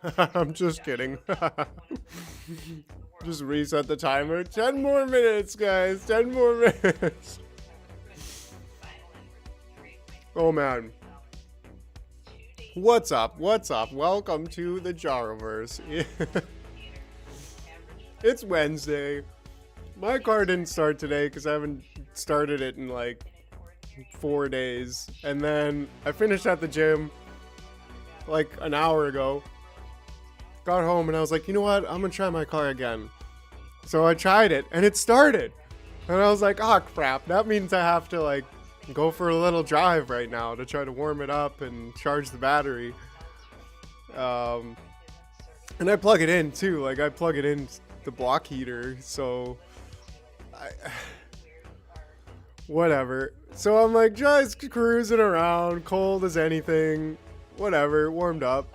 I'm just kidding. Just reset the timer. 10 more minutes, guys. 10 more minutes. Oh, man. What's up? What's up? Welcome to the Jarverse. It's Wednesday. My car didn't start today because I haven't started it in like 4 days. And then I finished at the gym like an hour ago. Got home and I was like, you know what? I'm gonna try my car again. So I tried it and it started. And I was like, oh crap. That means I have to like go for a little drive right now to try to warm it up and charge the battery. And I plug it in too. Like I plug it in the block heater. So whatever. So I'm like just cruising around, cold as anything, whatever, warmed up.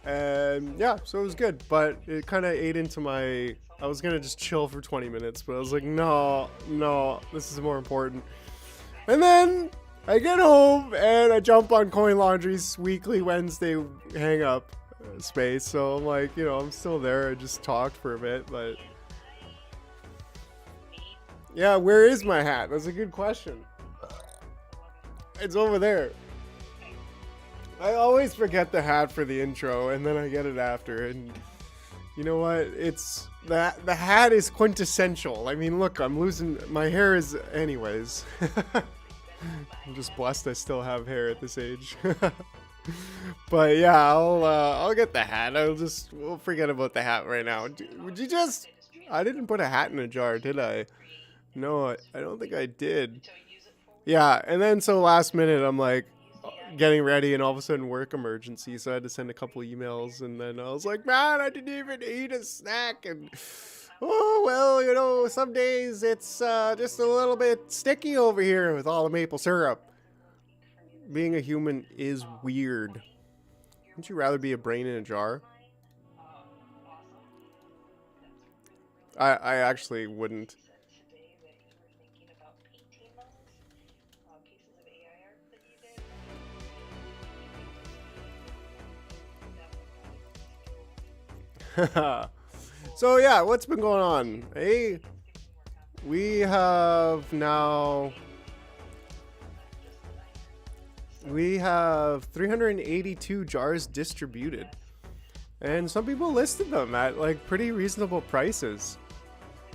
And yeah, so it was good, but it kind of ate into my, I was gonna just chill for 20 minutes, but I was like, no, this is more important. And then I get home and I jump on Coin Laundry's weekly Wednesday hang up space. So I'm like, I'm still there. I just talked for a bit, but yeah, where is my hat? That's a good question. It's over there. I always forget the hat for the intro, and then I get it after. And you know what? It's that the hat is quintessential. I mean, look, I'm losing my hair. Is anyways. I'm just blessed I still have hair at this age. But yeah, I'll get the hat. We'll forget about the hat right now. Would you just? I didn't put a hat in a jar, did I? No, I don't think I did. Yeah, and then so last minute I'm like getting ready and all of a sudden work emergency, so I had to send a couple emails, and then I was like, man, I didn't even eat a snack, and oh well, some days it's just a little bit sticky over here with all the maple syrup. Being a human is weird. Wouldn't you rather be a brain in a jar? I actually wouldn't. So yeah, what's been going on? Hey, we have 382 jars distributed, and some people listed them at like pretty reasonable prices.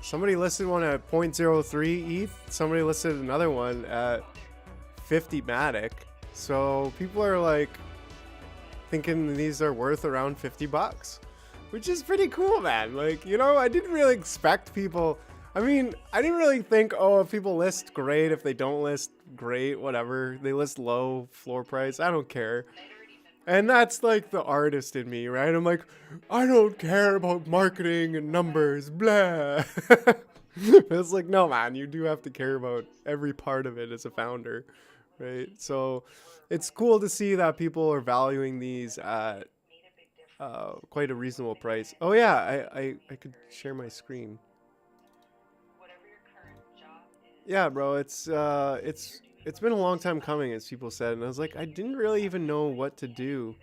Somebody listed one at 0.03 ETH. Somebody listed another one at 50 Matic. So people are like thinking these are worth around $50. Which is pretty cool, man. Like, I didn't really expect people. I mean, I didn't really think, if people list, great. If they don't list, great. Whatever. They list low floor price. I don't care. And that's like the artist in me, right? I'm like, I don't care about marketing and numbers, blah. It's like, no, man, you do have to care about every part of it as a founder, right? So it's cool to see that people are valuing these at quite a reasonable price. Oh yeah, I could share my screen. Yeah, bro, it's been a long time coming, as people said, and I was like, I didn't really even know what to do.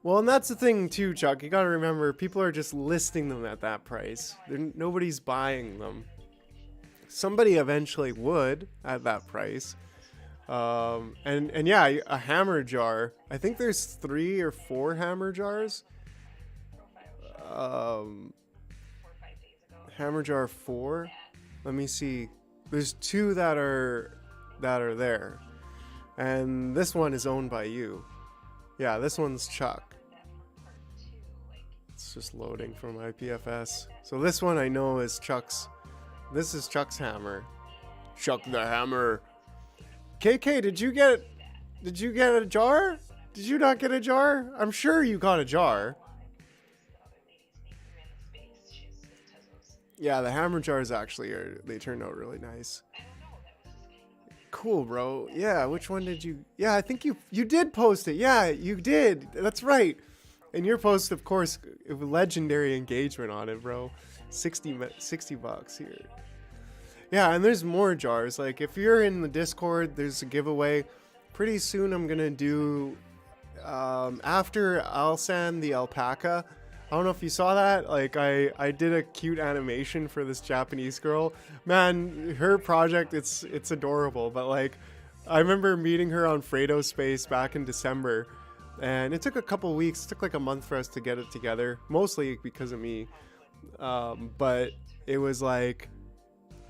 Well, and that's the thing too, Chuck. You gotta remember, people are just listing them at that price. Nobody's buying them. Somebody eventually would at that price. And yeah, a hammer jar. I think there's 3 or 4 hammer jars. Hammer jar 4. Let me see. There's 2 that are there, and this one is owned by you. Yeah, this one's Chuck. It's just loading from IPFS. So this one I know is Chuck's. This is Chuck's hammer. Chuck the hammer. KK, did you get a jar? Did you not get a jar? I'm sure you got a jar. Yeah, the hammer jars actually they turned out really nice. Cool, bro. Yeah, which one did you? Yeah, I think you did post it. Yeah, you did. That's right. And your post, of course, legendary engagement on it, bro. 60 bucks here. Yeah, and there's more jars. Like, if you're in the Discord, there's a giveaway. Pretty soon I'm going to do after Alsan the alpaca, I don't know if you saw that. Like I did a cute animation for this Japanese girl. Man, her project it's adorable. But like, I remember meeting her on Fredo Space back in December, and it took a couple weeks. It took like a month for us to get it together, mostly because of me. But it was like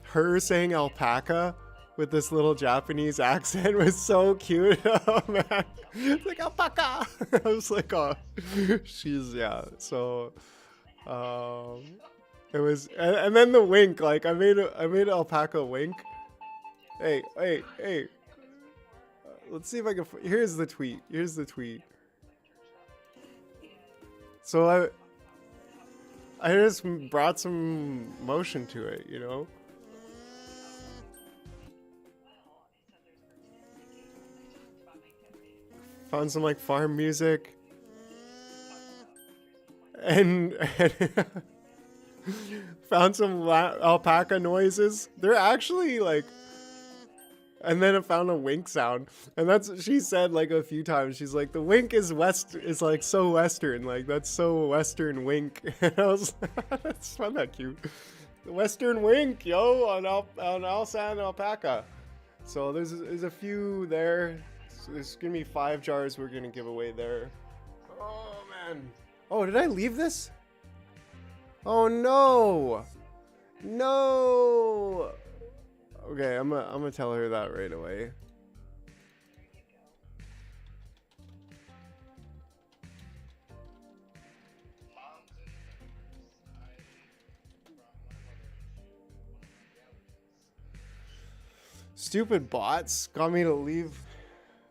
her saying alpaca with this little Japanese accent was so cute. Oh man, it's like alpaca. I was like, oh, she's yeah. So, it was, and then the wink. Like I made alpaca wink. Hey, hey, hey. Let's see if I can. Here's the tweet. Here's the tweet. So I just brought some motion to it, you know. Found some like farm music, and found some alpaca noises. They're actually like, and then I found a wink sound, and that's what she said like a few times. She's like, the wink is like so Western, like that's so Western wink. And I was, I just found that cute. The Western wink, yo, on Alsan alpaca. So there's a few there. So there's gonna be 5 jars we're gonna give away there. Oh man. Oh, did I leave this? Oh no. No. Okay, I'm gonna tell her that right away. Stupid bots got me to leave.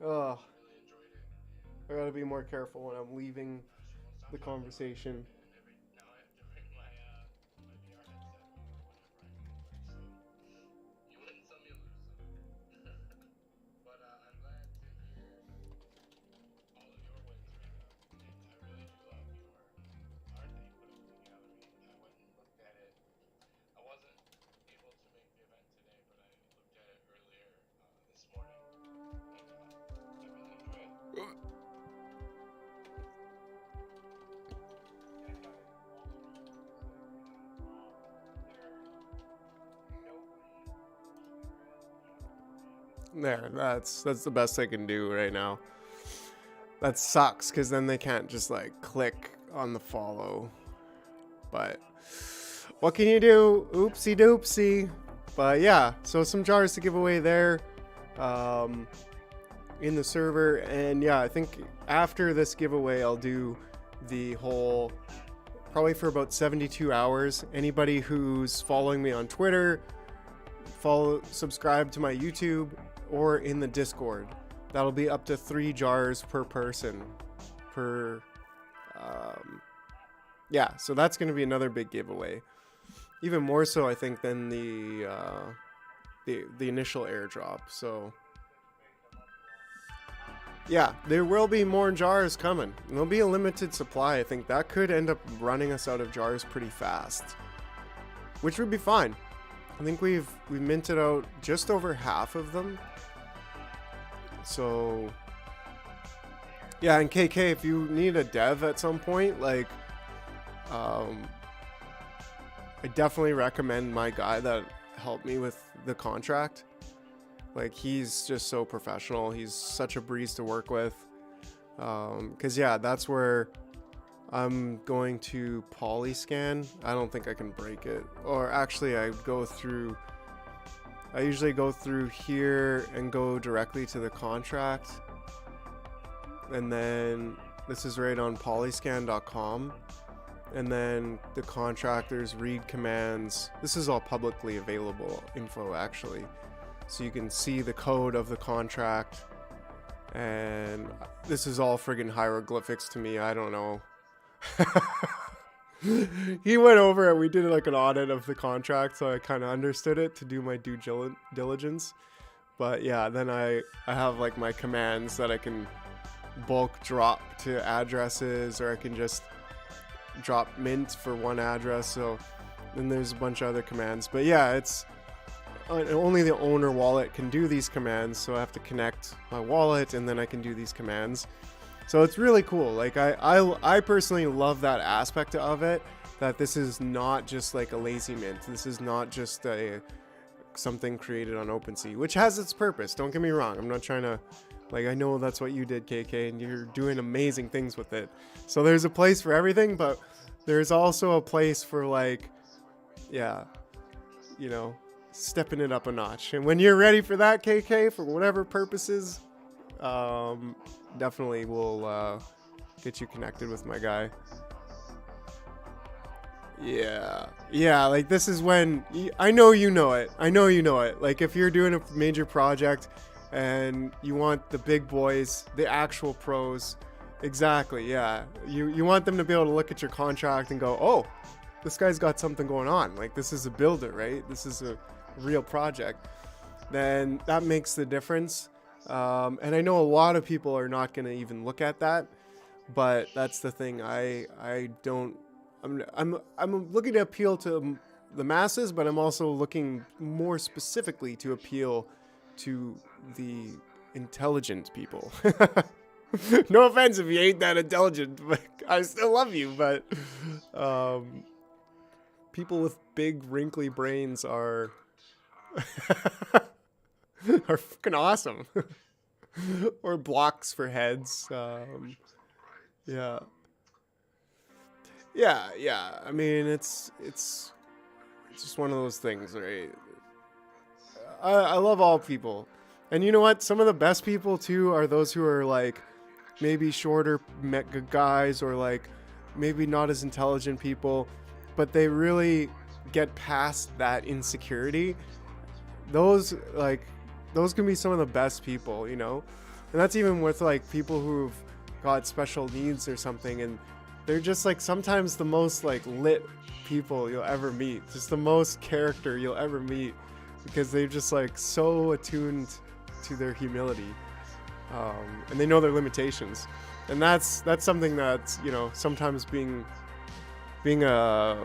Ugh. I gotta be more careful when I'm leaving the conversation. There, that's the best I can do right now. That sucks because then they can't just like click on the follow. But what can you do? Oopsie doopsie. But yeah, so some jars to give away there in the server. And yeah, I think after this giveaway, I'll do the whole, probably for about 72 hours. Anybody who's following me on Twitter, subscribe to my YouTube, or in the Discord. That'll be up to 3 jars per person. Yeah, so that's going to be another big giveaway. Even more so, I think, than the initial airdrop. So yeah, there will be more jars coming. There'll be a limited supply. I think that could end up running us out of jars pretty fast, which would be fine. I think we've minted out just over half of them. So yeah, and KK, if you need a dev at some point, like I definitely recommend my guy that helped me with the contract. Like, he's just so professional. He's such a breeze to work with. Because yeah, that's where I'm going to polyscan. I don't think I can break it. Or actually, I usually go through here and go directly to the contract. And then this is right on polyscan.com. And then the contractors read commands. This is all publicly available info, actually. So you can see the code of the contract. And this is all friggin' hieroglyphics to me. I don't know. He went over it. We did like an audit of the contract, so I kind of understood it to do my due diligence. But yeah, then I have like my commands that I can bulk drop to addresses, or I can just drop mint for one address. So then there's a bunch of other commands. But yeah, it's only the owner wallet can do these commands, so I have to connect my wallet and then I can do these commands. So it's really cool. Like I personally love that aspect of it, that this is not just like a lazy mint. This is not just a something created on OpenSea, which has its purpose. Don't get me wrong. I'm not trying to, like, I know that's what you did, KK, and you're doing amazing things with it. So there's a place for everything, but there's also a place for, like, yeah, you know, stepping it up a notch. And when you're ready for that, KK, for whatever purposes, definitely will get you connected with my guy. Yeah, like this is when I know you know it. Like if you're doing a major project and you want the big boys, the actual pros, exactly, yeah. You want them to be able to look at your contract and go, oh, this guy's got something going on. Like this is a builder, right? This is a real project. Then that makes the difference. And I know a lot of people are not going to even look at that, but that's the thing. I'm looking to appeal to the masses, but I'm also looking more specifically to appeal to the intelligent people. No offense if you ain't that intelligent, but I still love you. But people with big wrinkly brains are are fucking awesome. Or blocks for heads. Yeah. I mean, it's just one of those things, right? I love all people, and you know what? Some of the best people too are those who are like maybe shorter guys, or like maybe not as intelligent people, but they really get past that insecurity. Those can be some of the best people, you know? And that's even with like people who've got special needs or something, and they're just like sometimes the most like lit people you'll ever meet, just the most character you'll ever meet, because they're just like so attuned to their humility, and they know their limitations. And that's something that's, you know, sometimes being a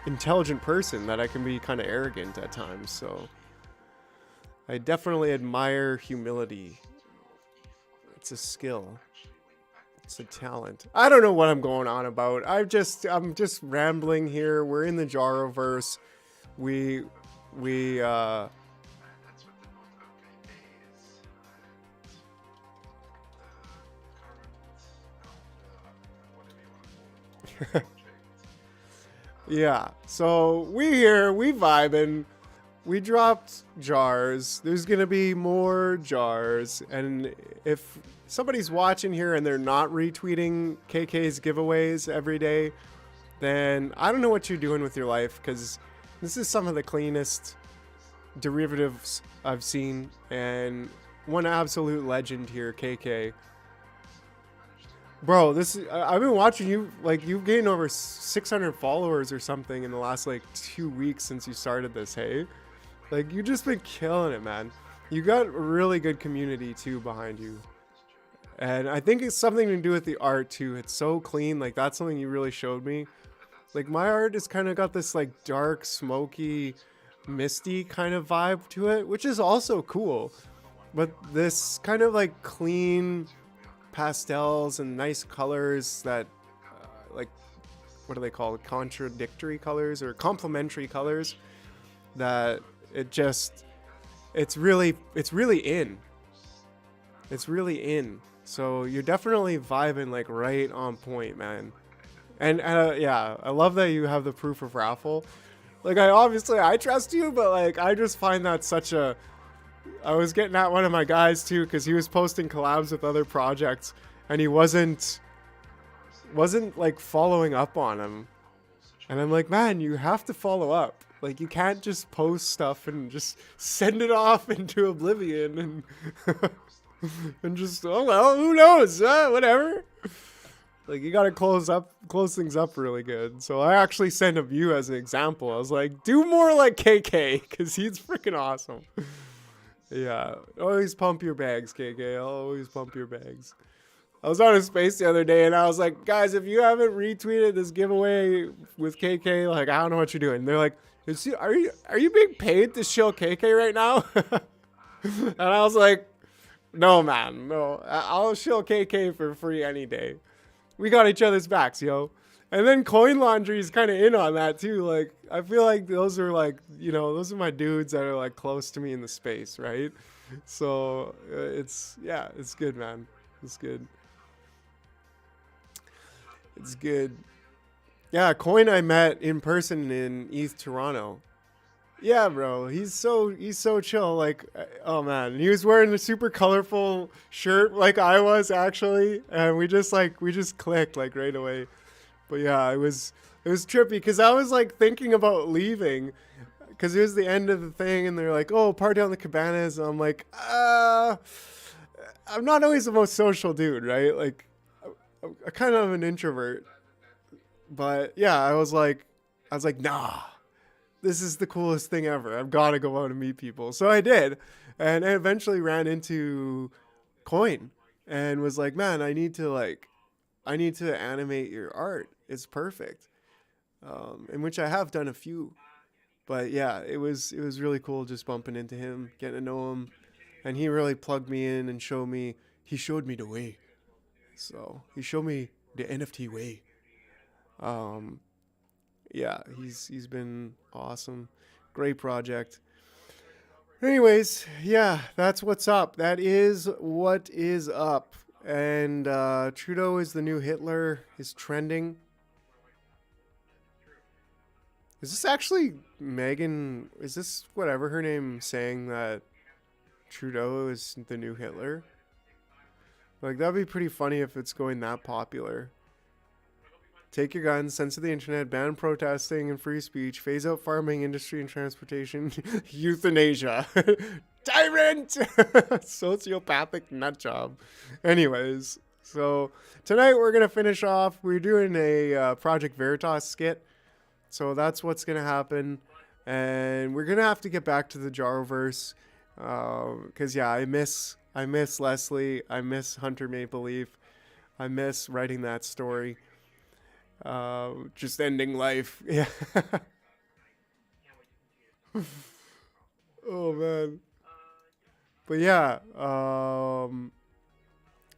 intelligent person, that I can be kind of arrogant at times. So I definitely admire humility. It's a skill. It's a talent. I don't know what I'm going on about. I'm just rambling here. We're in the Jaroverse. Yeah. So we vibing. We dropped jars. There's going to be more jars. And if somebody's watching here and they're not retweeting KK's giveaways every day, then I don't know what you're doing with your life, because this is some of the cleanest derivatives I've seen. And one absolute legend here, KK. Bro, I've been watching you, like, you've gained over 600 followers or something in the last, like, 2 weeks since you started this, hey? Like, you've just been killing it, man. You got a really good community, too, behind you. And I think it's something to do with the art, too. It's so clean. Like, that's something you really showed me. Like, my art has kind of got this, like, dark, smoky, misty kind of vibe to it, which is also cool. But this kind of, like, clean pastels and nice colors that, like, what do they call it? Contradictory colors or complementary colors, that it's really in. It's really in. So you're definitely vibing, like, right on point, man. And yeah, I love that you have the proof of raffle. Like, I trust you, but, like, I just find that such a... I was getting at one of my guys, too, because he was posting collabs with other projects, and he wasn't, like, following up on them. And I'm like, man, you have to follow up. Like, you can't just post stuff and just send it off into oblivion and and just, oh, well, who knows? Whatever. Like, you gotta close things up really good. So I actually sent him you as an example. I was like, do more like KK, because he's freaking awesome. Yeah, always pump your bags, KK. Always pump your bags. I was on his space the other day, and I was like, guys, if you haven't retweeted this giveaway with KK, like, I don't know what you're doing. And they're like, are you being paid to show KK right now? And I was like, No, man, no. I'll shill KK for free any day. We got each other's backs, yo. And then Coin Laundry is kind of in on that too. Like, I feel like those are like, those are my dudes that are like close to me in the space, right? So it's good, man. It's good. It's good. Yeah, Coin I met in person in East Toronto. Yeah, bro. He's so chill. Like, oh man, he was wearing a super colorful shirt like I was actually, and we just clicked like right away. But yeah, it was trippy because I was like thinking about leaving because it was the end of the thing, and they're like, "Oh, party on the cabanas." And I'm like, I'm not always the most social dude, right? Like, I kind of an introvert, but yeah, I was like, nah, this is the coolest thing ever. I've got to go out and meet people. So I did, and I eventually ran into Coin, and was like, man, I need to animate your art. It's perfect. In which I have done a few. But yeah, it was really cool just bumping into him, getting to know him, and he really plugged me in and showed me. He showed me the way. So he showed me the NFT way. Um, yeah, he's been awesome. Great project. Anyways, yeah, that's what's up. That is what is up. And Trudeau is the new Hitler. Is trending. Is this actually Megan? Is this whatever her name saying that Trudeau is the new Hitler? Like, that'd be pretty funny if it's going that popular. Take your guns, censor the internet, ban protesting and free speech, phase out farming, industry, and transportation, euthanasia. Tyrant! Sociopathic nutjob. Anyways, so tonight we're going to finish off. We're doing a Project Veritas skit. So that's what's going to happen. And we're going to have to get back to the Jarverse. Because, yeah, I miss Leslie. I miss Hunter Maple Leaf. I miss writing that story. Just ending life. Yeah. Oh, man. But, yeah.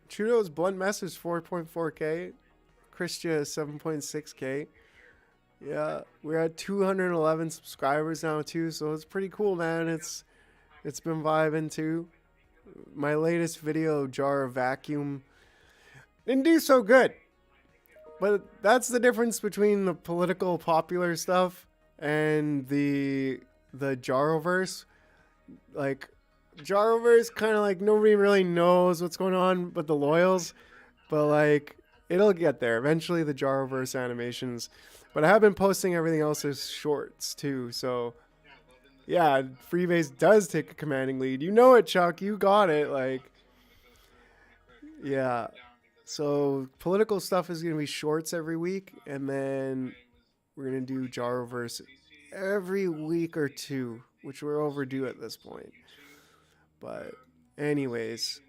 Trudeau's blunt message 4.4K. Christia 7.6K. Yeah, we're at 211 subscribers now too, so it's pretty cool, man. It's been vibing too. My latest video, jar of vacuum, didn't do so good, but that's the difference between the political popular stuff and the Jaroverse. Like, Jaroverse, kind of like nobody really knows what's going on, but the loyals. But like, it'll get there eventually. The Jaroverse animations. But I have been posting everything else as shorts too. So yeah, Freebase does take a commanding lead. You know it, Chuck. You got it. Like, yeah. So political stuff is gonna be shorts every week, and then we're gonna do Jaroverse every week or two, which we're overdue at this point. But anyways,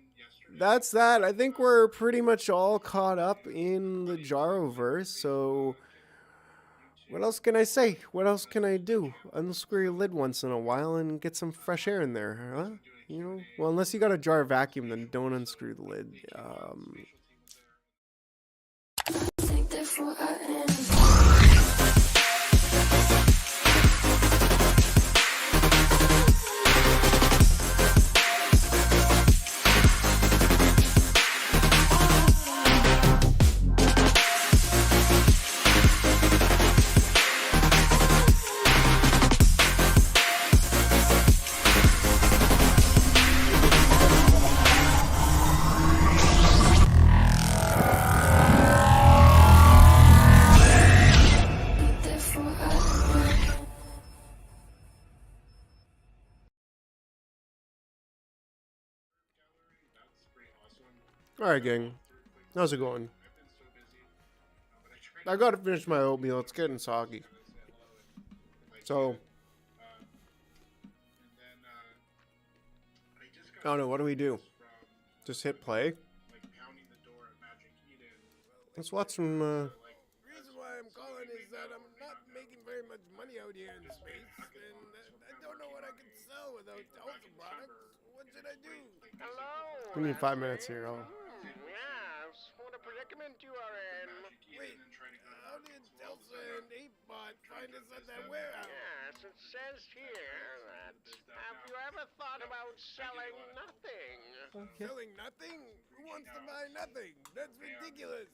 that's that. I think we're pretty much all caught up in the Jaroverse. So what else can I say? What else can I do? Unscrew your lid once in a while and get some fresh air in there, huh? Well, unless you got a jar vacuum, then don't unscrew the lid. All right, gang. How's it going? I gotta finish my oatmeal. It's getting soggy. So, I don't know. What do we do? Just hit play? Let's watch some. The reason why I'm calling is that I'm not making very much money out here in the States, and I don't know what I can sell. sell without Tulsa products. What should I do? Hello. We need 5 minutes here. Yes. What a predicament you are in. Wait, how did Tulsa and 8-Bot find us at that warehouse? Yes, it says here that have you ever thought about selling nothing? Selling nothing? Who wants to buy nothing? That's ridiculous.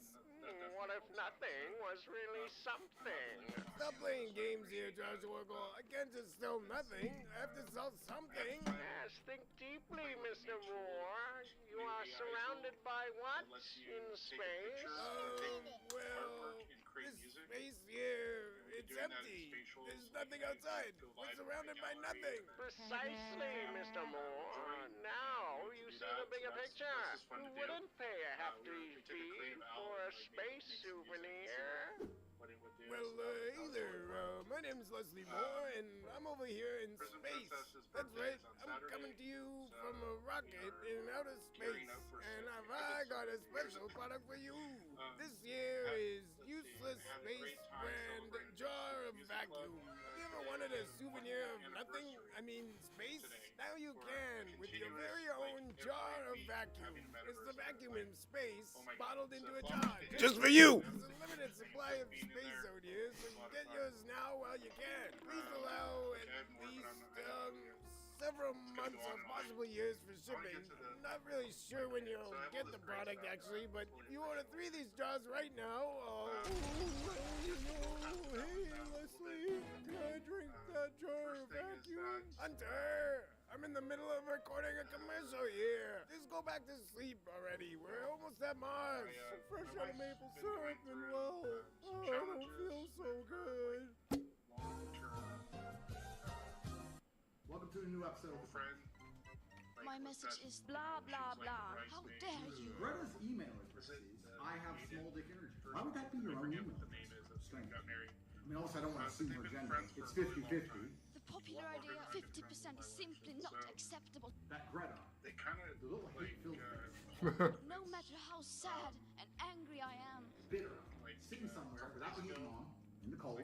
What if nothing was really something? Stop playing games here, Joshua. I can't just sell nothing. I have to sell something. Yes, think deeply, Mr. Moore. You are surrounded by what in space? Well, this space here, it's empty. There's nothing outside. We're surrounded by nothing. Precisely, Mr. Moore. Now you see the bigger picture. Who wouldn't pay a hefty fee for a space souvenir? Well, hey there. My name's Leslie Moore, and I'm over here in space. That's right. I'm coming to you from a rocket in outer space, and I got a special product for you. This here is useless space brand jar of vacuum. Have you ever wanted a souvenir of nothing? I mean, space? Now you can with your very own jar of vacuum. It's the vacuum in space bottled into a jar. Just for you! There's a limited supply of space out here, so get yours now while you can. Please allow at least several months or possibly years for shipping. I'm not really sure when you'll get the product actually, but if you order 3 of these jars right now, hey Leslie, can I drink that jar of vacuum? Hunter! I'm in the middle of recording a commercial here. Just go back to sleep already. We're almost at Mars. Fresh out of maple syrup and well, I don't feel so good. Welcome to a new episode of Friend. My message is blah blah blah. How dare you? Greta's email address is I have small dick energy. Why would that be your own email? Strange. I mean, also, I don't want to assume her gender. It's 50-50. The popular idea 50% is simply not acceptable. That Greta, the little hate-filled face, No matter how sad and angry I am. bitter, sitting somewhere without the heat on, in the cold,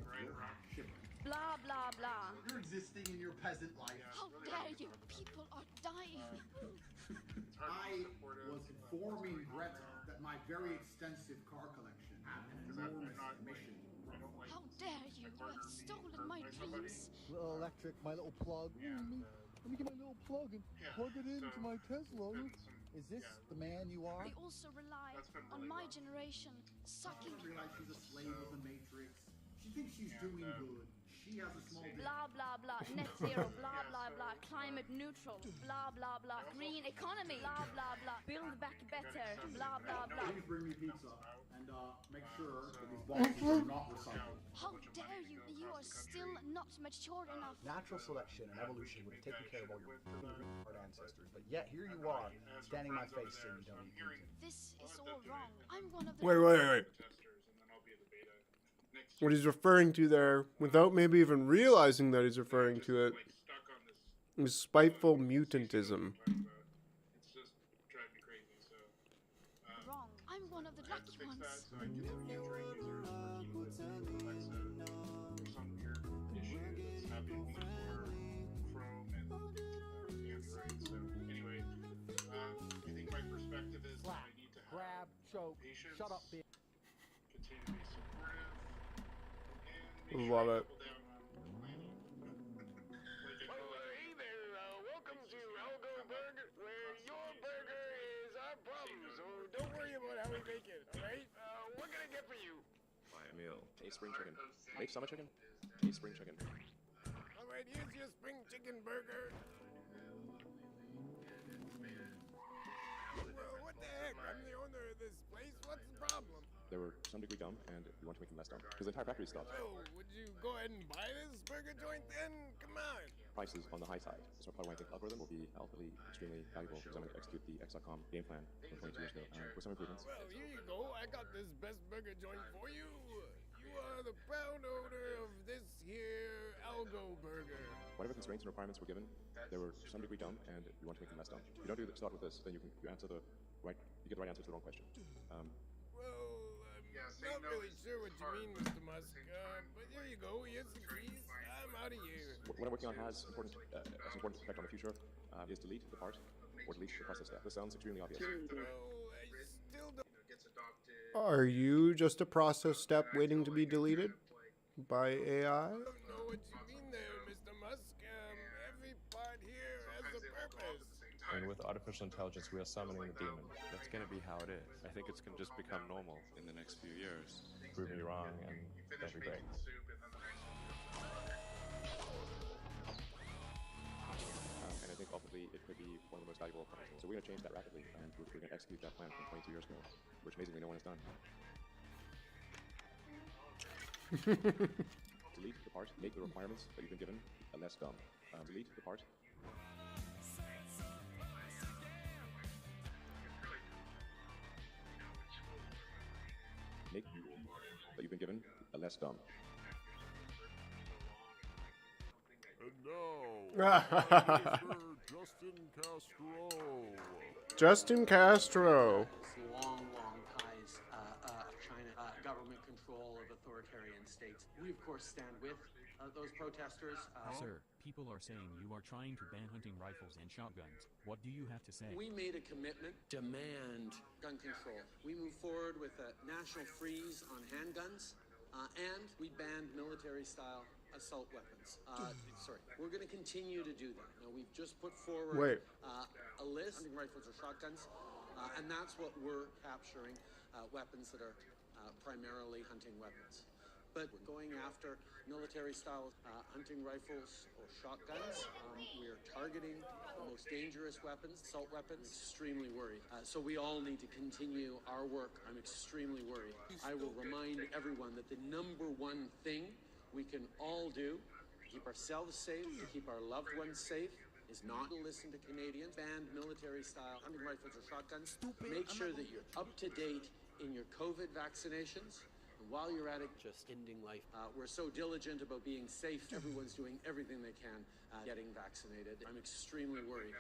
shivering. Blah blah blah. You're existing in your peasant life. How dare you? People are dying. I was informing Greta that my very extensive car collection had an enormous emission. How dare you? You have stolen my dreams. Little electric, my little plug. Let me get my little plug and plug it into my Tesla. Is this the man you are? They also rely on my generation sucking. I realize she's a slave of the Matrix. She thinks she's doing good. She has a small dick. Blah blah blah. Net zero. Blah blah blah. Climate neutral. Blah blah blah. Green economy. Blah blah blah. Build back better. Blah blah blah. Please bring me pizza and make sure that these boxes are not recycled. How dare you? You are still not mature enough. Natural selection and evolution would have taken care of all your hard ancestors, but yet here you are, standing in my face saying you don't eat gluten. This is all wrong. I'm one of the. Wait. What he's referring to there, without maybe even realizing that he's referring to it, is spiteful mutantism. Wrong. I'm one of the lucky ones. I think my perspective is that I need to Grab, choke, patience, shut up, bitch. continue to be supportive, and make Love sure I it. double down on planning. Well, hey there. Welcome to Algo Burger, where your burger is our problem. So don't worry about how we make it, alright? What can I get for you? Buy a meal. Taste spring chicken. Make summer chicken. Taste spring chicken. Alright, here's your spring chicken burger. Well, what the heck? I'm the owner of this place. What's the problem? They were to some degree dumb, and we want to make them less dumb. Because the entire factory stopped. Oh, would you go ahead and buy this burger joint then? Come on. Prices on the high side. So part of why I think the algorithm will be ultimately extremely valuable because I'm going to execute the X.com game plan from 22 years ago with some improvements. Well, here you go. I got this best burger joint for you. You are the proud owner of this here Algo Burger. Whatever constraints and requirements were given, they were to some degree dumb, and we want to make them less dumb. If you don't start with this, then you answer the right. You get the right answer to the wrong question. Well, Not really sure what you mean, Mr. Musk, but there you go. He has degrees. I'm out of here. What I'm working on has an important effect on the future is delete the part or delete the process step. This sounds extremely obvious. Oh, I still don't. Are you just a process step waiting to be deleted by AI? Don't know what you mean there, Mr. Musk. Every part here has a purpose. And with artificial intelligence, we are summoning the demon. That's going to be how it is. I think it's going to just become normal in the next few years. Prove me wrong, and that'll be great. And I think ultimately it could be one of the most valuable professionals. So we're going to change that rapidly, and we're going to execute that plan from 22 years ago, which amazingly no one has done. Delete the part, make the requirements that you've been given less dumb. Delete the part. Make that you've been given less dumb. And now, Justin Castro. Justin Castro. Long ties of China, government control of authoritarian states. We, of course, stand with those protesters. Sir, people are saying you are trying to ban hunting rifles and shotguns. What do you have to say? We made a commitment, demand gun control. We moved forward with a national freeze on handguns, and we banned military-style assault weapons. We're going to continue to do that. Now, we've just put forward a list of hunting rifles or shotguns, and that's what we're capturing, weapons that are primarily hunting weapons. But we're going after military-style hunting rifles or shotguns. We are targeting the most dangerous weapons, assault weapons. Extremely worried. So we all need to continue our work. I'm extremely worried. I will remind everyone that the number one thing we can all do to keep ourselves safe, to keep our loved ones safe, is not to listen to Canadians. Ban military-style hunting rifles or shotguns. Make sure that you're up to date in your COVID vaccinations. While you're at it, just ending life. We're so diligent about being safe. Everyone's doing everything they can getting vaccinated. I'm extremely worried.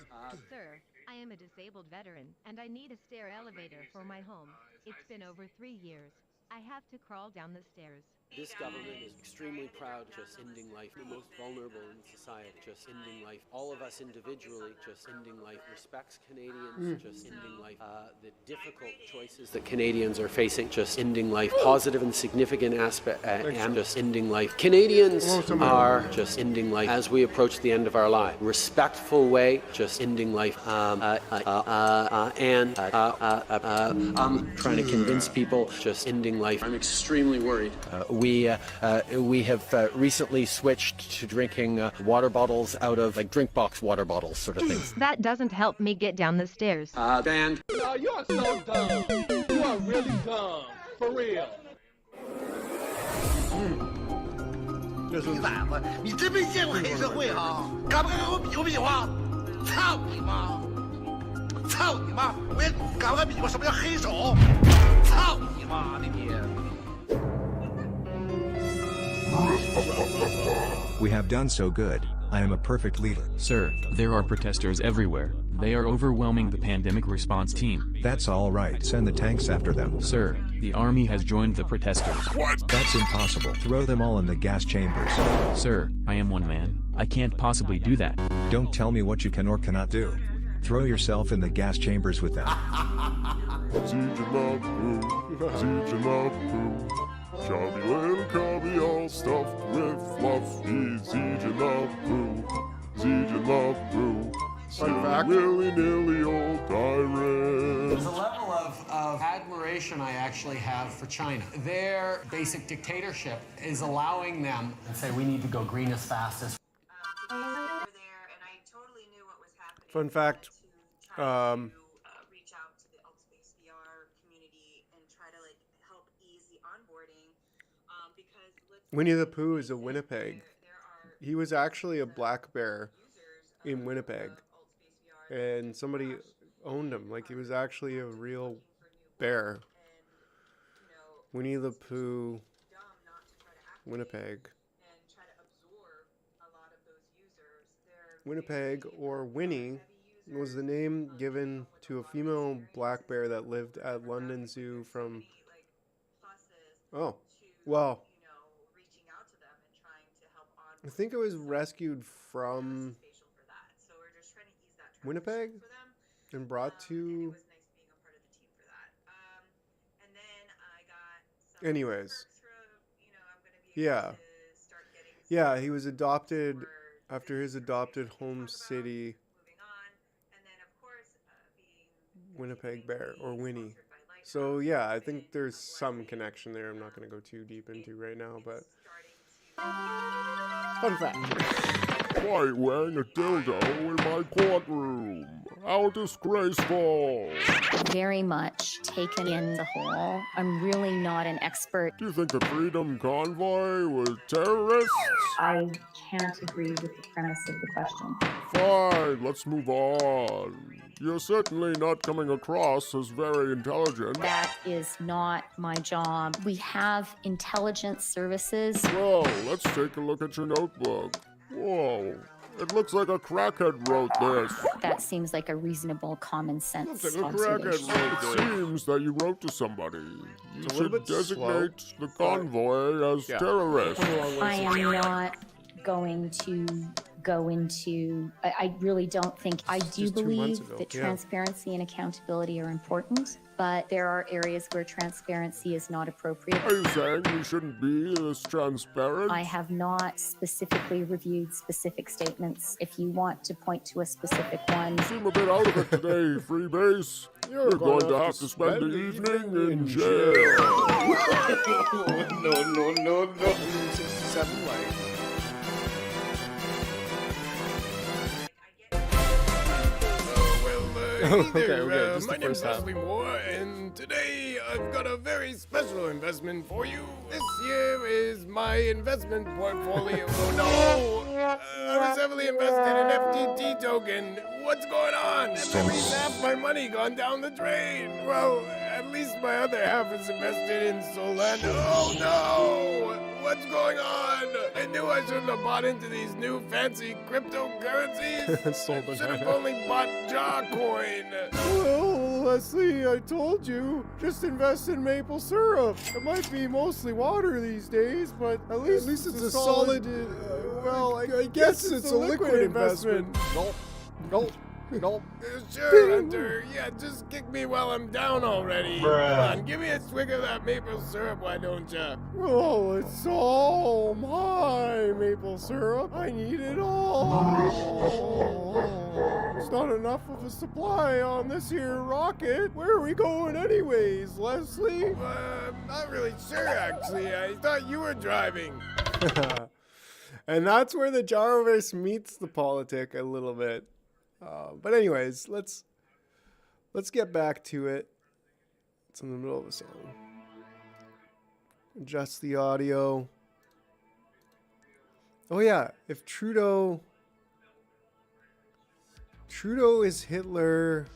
Sir, I am a disabled veteran, and I need a stair elevator for my home. It's been over 3 years. I have to crawl down the stairs. This government is extremely proud of just ending life. The most vulnerable in society, just ending life. All of us individually, just ending life. Respects Canadians, just ending life. The difficult choices that Canadians are facing, just ending life. Positive and significant aspect, and just ending life. Canadians are just ending life as we approach the end of our life. Respectful way, just ending life. Trying to convince people, just ending life. I'm extremely worried. We have recently switched to drinking water bottles out of like drink box water bottles, sort of things. That doesn't help me get down the stairs. Banned. No, you are so dumb. You are really dumb. For real. 你崽子，你真没见过黑社会哈？敢不敢跟我比划比划？操你妈！操你妈！我也敢不敢比划什么叫黑手？操你妈的你！ We have done so good. I am a perfect leader. Sir, there are protesters everywhere. They are overwhelming the pandemic response team. That's all right. Send the tanks after them. Sir, the army has joined the protesters. What? That's impossible. Throw them all in the gas chambers. Sir, I am one man. I can't possibly do that. Don't tell me what you can or cannot do. Throw yourself in the gas chambers with them. Chubby little cubby all stuffed with fluffy Zijanaboo, Zijanaboo, silly willy-nilly old tyrant. There's a level of admiration I actually have for China. Their basic dictatorship is allowing them to say we need to go green as fast as. Fun fact. Winnie the Pooh is a Winnipeg. He was actually a black bear in Winnipeg. And somebody owned him. Like, he was actually a real bear. Winnie the Pooh, Winnipeg. Winnipeg, or Winnie, was the name given to a female black bear that lived at London Zoo from Oh, well. I think it was rescued from Winnipeg and brought to. Anyways. Yeah. Yeah, he was adopted after his adopted home city, Winnipeg Bear, or Winnie. So yeah, I think there's some connection there. I'm not going to go too deep into right now, but fun fact. Why wearing a dildo in my courtroom? How disgraceful! Very much taken in the whole. I'm really not an expert. Do you think the Freedom Convoy was terrorists? I can't agree with the premise of the question. Fine, let's move on. You're certainly not coming across as very intelligent. That is not my job. We have intelligence services. Well, let's take a look at your notebook. Whoa, it looks like a crackhead wrote this. That seems like a reasonable common sense Looks like a crackhead observation. wrote this. It seems that you wrote to somebody. You should designate the convoy as terrorists. I am not going to go into, I really don't think, I do Just 2 months believe ago, that yeah. transparency and accountability are important, but there are areas where transparency is not appropriate. Are you saying we shouldn't be this transparent? I have not specifically reviewed specific statements. If you want to point to a specific one. You seem a bit out of it today, Freebase. You're going to have to spend the evening in jail. No. 67 life. Hey there, okay, just my the name's first half. Leslie Moore, and today I've got a very special investment for you. This here is my investment portfolio. Oh no! I was heavily invested in FTT token. What's going on? At least half my money gone down the drain. Well, at least my other half is invested in Solana. Oh no! What's going on? I knew I shouldn't have bought into these new fancy cryptocurrencies. Sold Should have only bought Jar Coin. Well, Leslie, I told you, just invest in maple syrup. It might be mostly water these days, but at least it's a solid. Well, I guess it's a liquid investment. Nope. Sure, Hunter. Yeah, just kick me while I'm down already. Bruh. Come on, give me a swig of that maple syrup, why don't ya? Oh, it's all my maple syrup. I need it all. It's not enough of a supply on this here rocket. Where are we going anyways, Leslie? I'm not really sure, actually. I thought you were driving. And that's where the Jaroverse meets the politic a little bit. But anyways, let's get back to it. It's in the middle of a song. Adjust the audio. Oh yeah, if Trudeau is Hitler.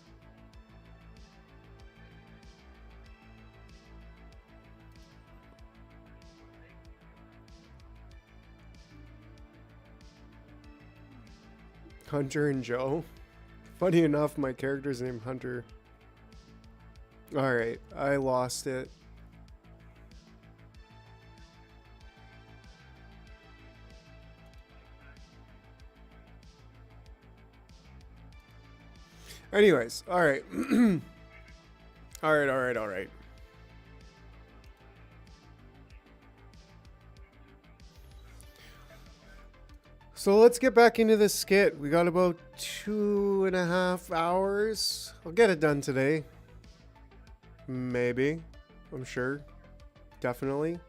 Hunter and Joe. Funny enough, my character's named Hunter. Alright, I lost it. Anyways, alright. Alright. So let's get back into this skit. We got about 2.5 hours. I'll get it done today. Maybe. I'm sure. Definitely.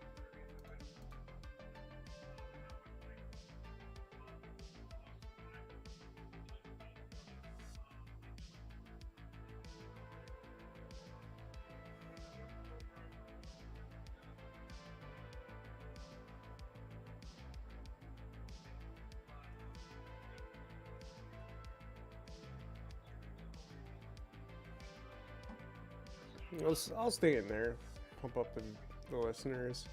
I'll stay in there. Pump up the listeners.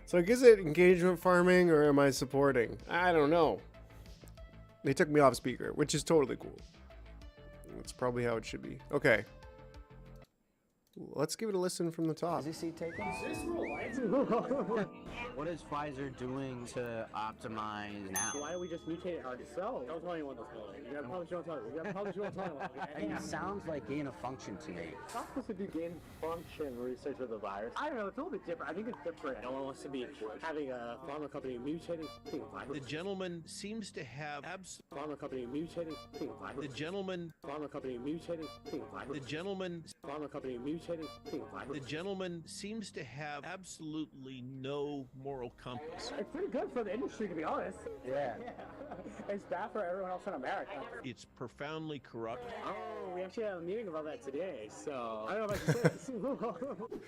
So, like, is it engagement farming or am I supporting? I don't know. They took me off speaker, which is totally cool. That's probably how it should be. Okay. let's give it a listen from the top. Is this seat taken? Is this real life? What is Pfizer doing to optimize now? Why don't we just mutate our cell? Don't tell anyone this building. You gotta promise you won't tell anyone. You gotta promise you won't tell anyone. Okay? It sounds like gain of function to me. It's not supposed to do gain function research with the virus. I don't know, it's a little bit different. I think it's different. No one wants to be having a pharma company mutating virus. The gentleman seems to have Pharma company mutating virus. The gentleman Pharma company mutating virus. The gentleman Pharma company mutating virus. The gentleman seems to have absolutely no moral compass. It's pretty good for the industry, to be honest. Yeah. It's bad for everyone else in America. It's profoundly corrupt. Oh, we actually had a meeting about that today, so I don't know if I can say this.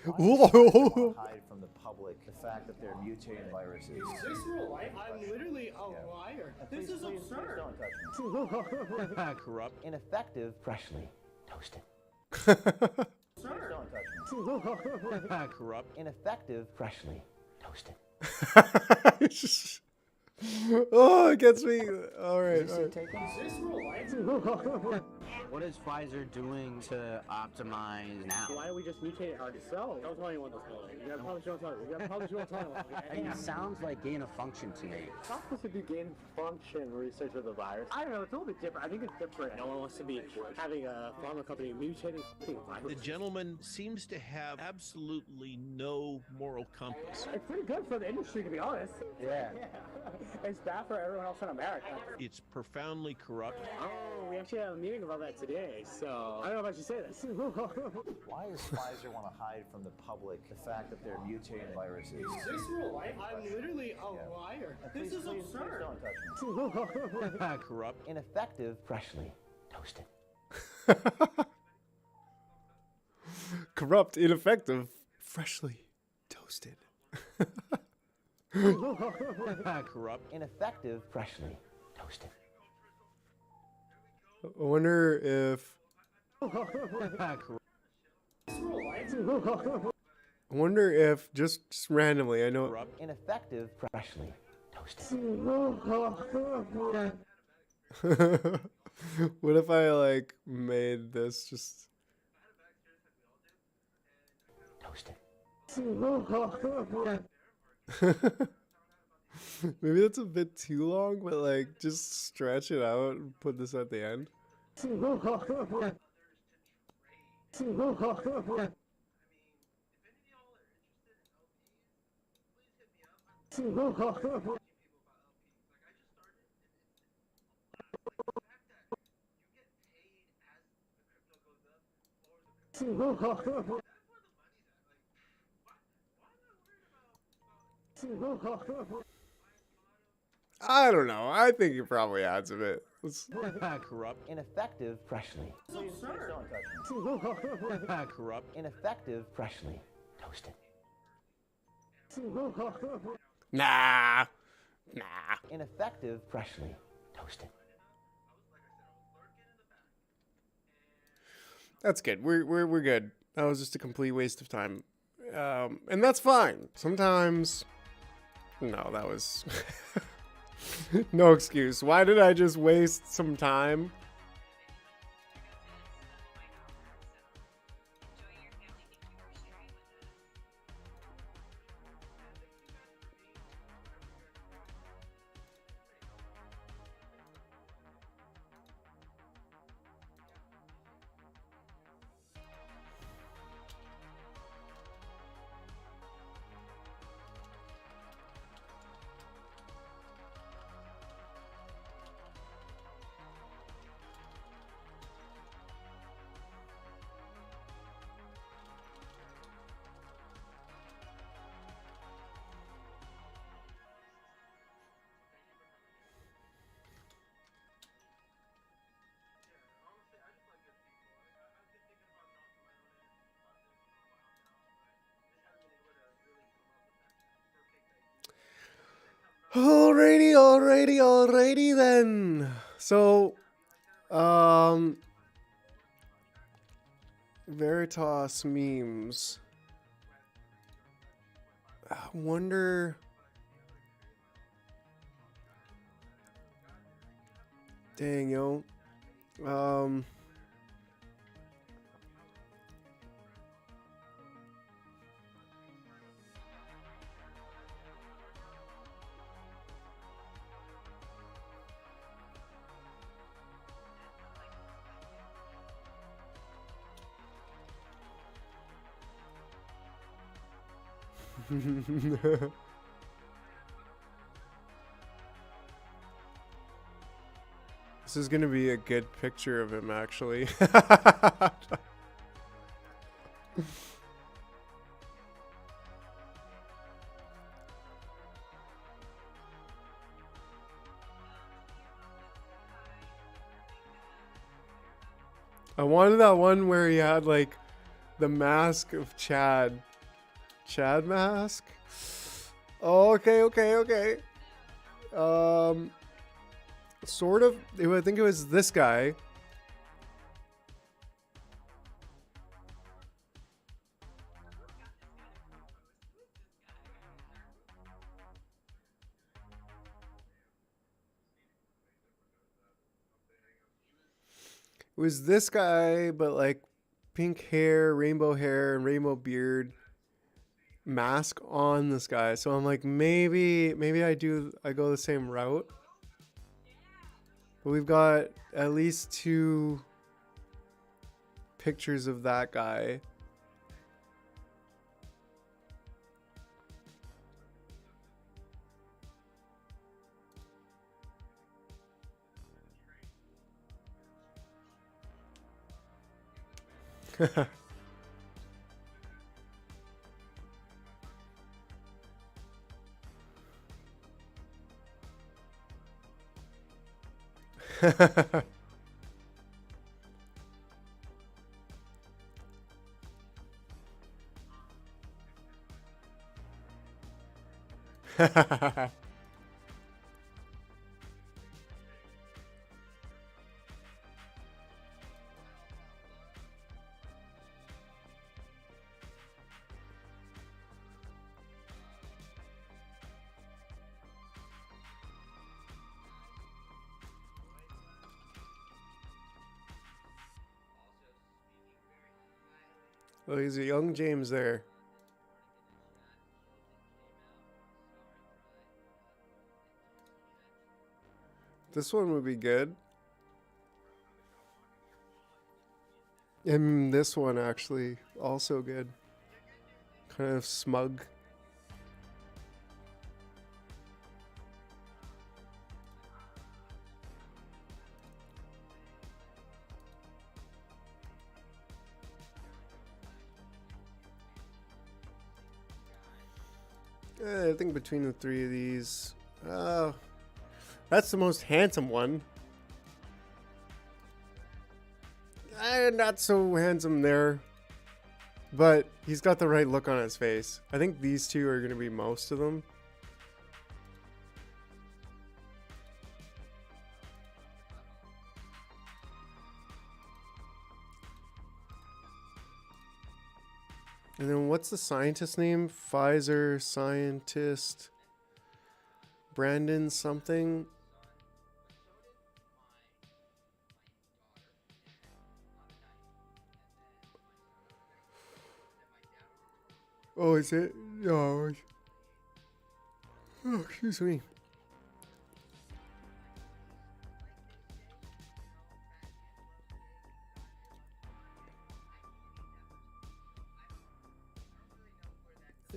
Whoa. Hide from the public the fact that they're mutating viruses. Is this real life? I'm literally a liar. This is absurd. Don't touch me. Corrupt. Ineffective, freshly toasted. Don't touch me. Corrupt. Ineffective, freshly toasted. Oh, it gets me. All right. Is All this right. taken? Is this real life? What is Pfizer doing to optimize now? Why don't we just mutate our cell? Don't tell anyone this building. You gotta promise you won't tell anyone. You gotta promise you won't tell anyone. Okay? It sounds like gain of function to me. It's not supposed to do gain function research with the virus. I don't know, it's a little bit different. I think it's different. No one wants to be having a pharma company mutating virus. The gentleman seems to have absolutely no moral compass. It's pretty good for the industry, to be honest. Yeah. It's bad for everyone else in America. It's profoundly corrupt. Oh, we actually had a meeting about that today, so I don't know if I should say this. Why does Pfizer want to hide from the public the fact that they're mutating viruses? Is this real life? I'm literally a liar. This is absurd. Don't touch me. Corrupt. Ineffective, freshly toasted. Corrupt, ineffective, freshly toasted. Corrupt. Ineffective, freshly toasted. I wonder if. I wonder if just randomly. I know. Corrupt. Ineffective, freshly toasted. What if I like made this just toasted? Maybe that's a bit too long, but like just stretch it out and put this at the end. I don't know. I think it probably adds a bit. Corrupt. Ineffective, freshly. Please don't touch me. Corrupt. Ineffective, freshly toasted. Nah. Ineffective, freshly toasted. That's good. We're good. That was just a complete waste of time. And that's fine. Sometimes no, that was no excuse. Why did I just waste some time? Alrighty then. So, Veritas memes. I wonder. Dang, yo. This is gonna be a good picture of him, actually. I wanted that one where he had like the mask of Chad. Chad mask? Oh, okay. Sort of. I think it was this guy. It was this guy, but like pink hair, and rainbow beard, mask on this guy. So I'm like, maybe I go the same route. But we've got at least 2 pictures of that guy. Oh, he's a young James there. This one would be good. And this one actually also good. Kind of smug. I think between the 3 of these, that's the most handsome one. Not so handsome there, but he's got the right look on his face. I think these 2 are going to be most of them. And then what's the scientist name? Pfizer scientist. Brandon something. Oh, is it? Oh, excuse me.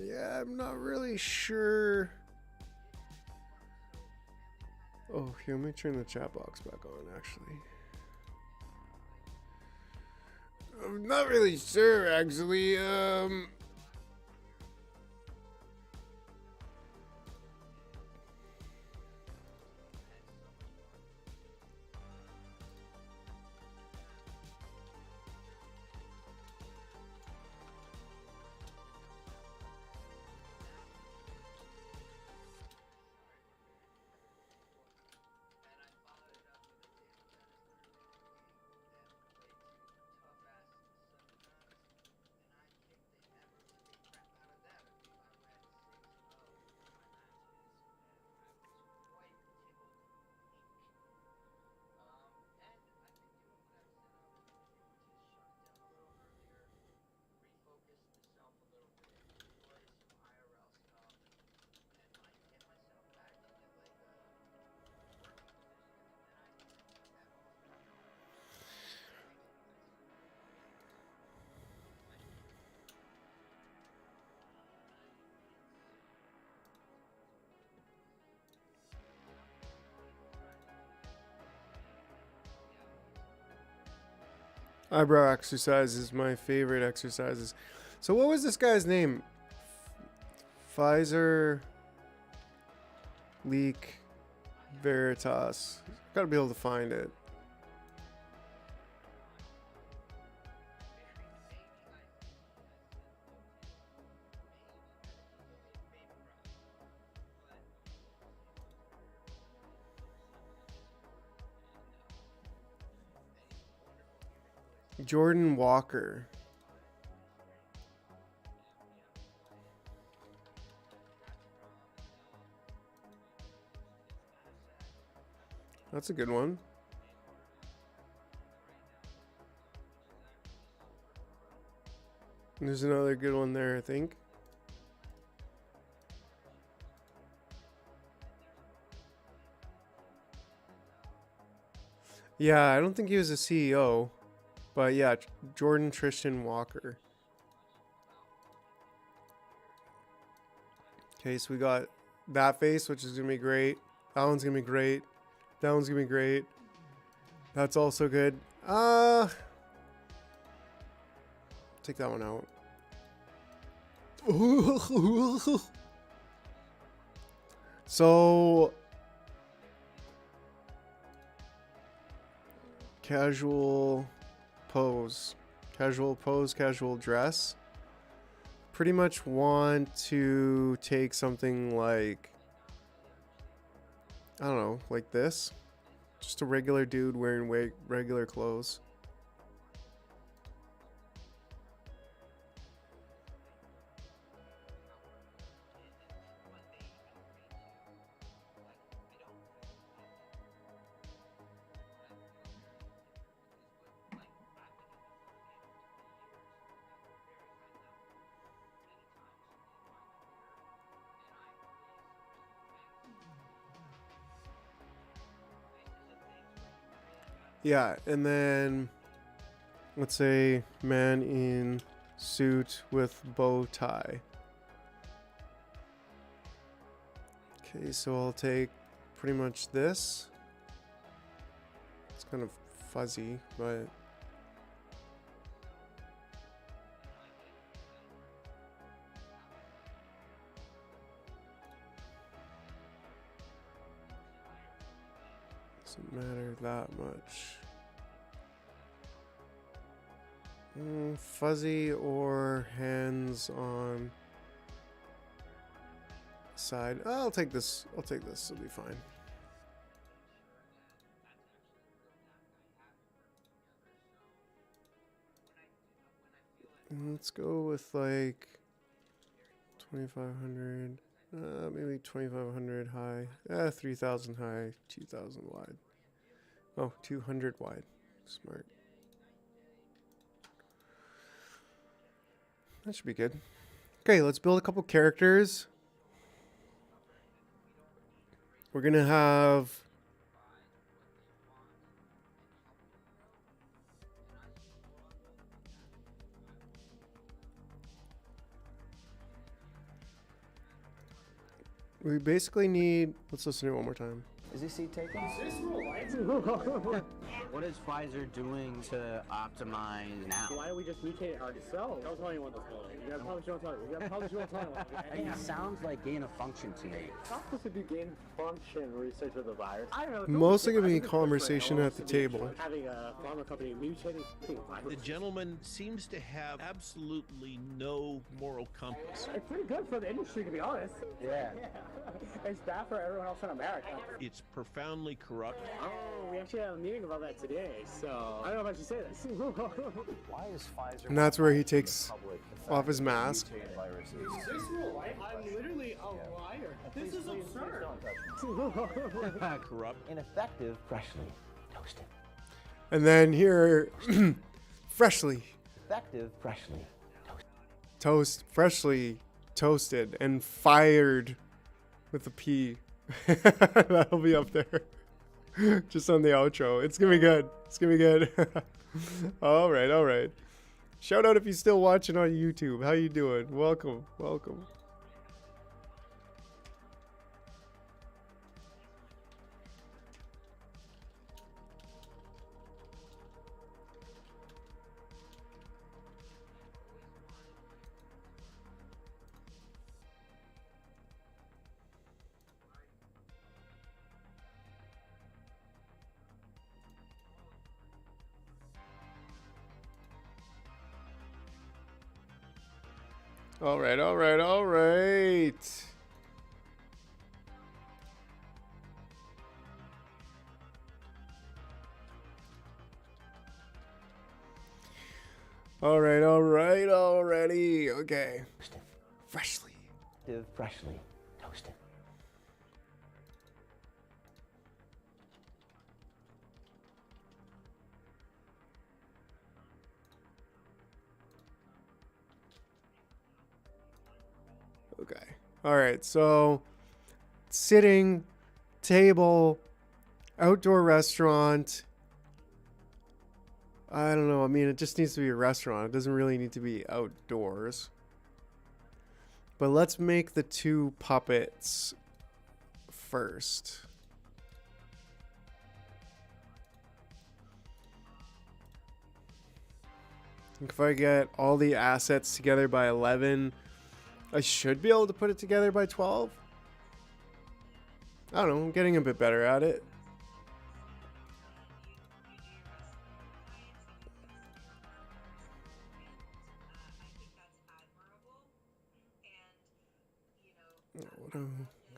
Yeah, I'm not really sure. Oh, here, let me turn the chat box back on, actually. I'm not really sure, actually. Eyebrow exercise is my favorite exercises. So what was this guy's name? Pfizer Leak Veritas. Gotta be able to find it. Jordan Walker. That's a good one. There's another good one there, I think. Yeah, I don't think he was a CEO. But yeah, Jordan Tristan Walker. Okay, so we got that face, which is going to be great. That one's going to be great. That one's going to be great. That's also good. Take that one out. So casual pose, casual dress. Pretty much want to take something like, I don't know, like this. Just a regular dude wearing regular clothes. Yeah, and then let's say man in suit with bow tie. Okay, so I'll take pretty much this. It's kind of fuzzy, but doesn't matter that much. Fuzzy or hands on side. I'll take this. I'll take this. It'll be fine. Let's go with like 2,500. Maybe 2,500 high. 3,000 high. 2,000 wide. Oh, 200 wide. Smart. That should be good. Okay, let's build a couple characters. We're gonna have we basically need, let's listen to it one more time. Is this seat taken? Is this real life? What is Pfizer doing to optimize now? Why don't we just mutate it ourselves? Don't tell anyone this morning. You gotta publish your own title. You gotta publish your own title. It sounds like gain of function to me. It's not supposed to do gain function research of the virus. I don't know. Mostly gonna be conversation at the table. Having a pharma company mutating The gentleman seems to have absolutely no moral compass. It's pretty good for the industry, to be honest. Yeah. It's bad for everyone else in America. It's profoundly corrupt. Oh, we actually had a meeting about that today, so I don't know if I should say this. Why is Pfizer? And that's where he takes off his mask. Is this real life? I'm literally a liar. This is absurd. Corrupt. Ineffective. Freshly toasted. And then here, freshly. Effective. Freshly freshly toasted and fired with a P. That'll be up there. Just on the outro. It's gonna be good. It's gonna be good. All right. Shout out if you're still watching on YouTube. How you doing? Welcome. All right, all right, all right. All right, all right, already. Okay. Freshly. Freshly toasted. Okay. All right. So, sitting, table, outdoor restaurant. I don't know. I mean, it just needs to be a restaurant. It doesn't really need to be outdoors. But let's make the two puppets first. If I get all the assets together by 11, I should be able to put it together by 12. I don't know. I'm getting a bit better at it.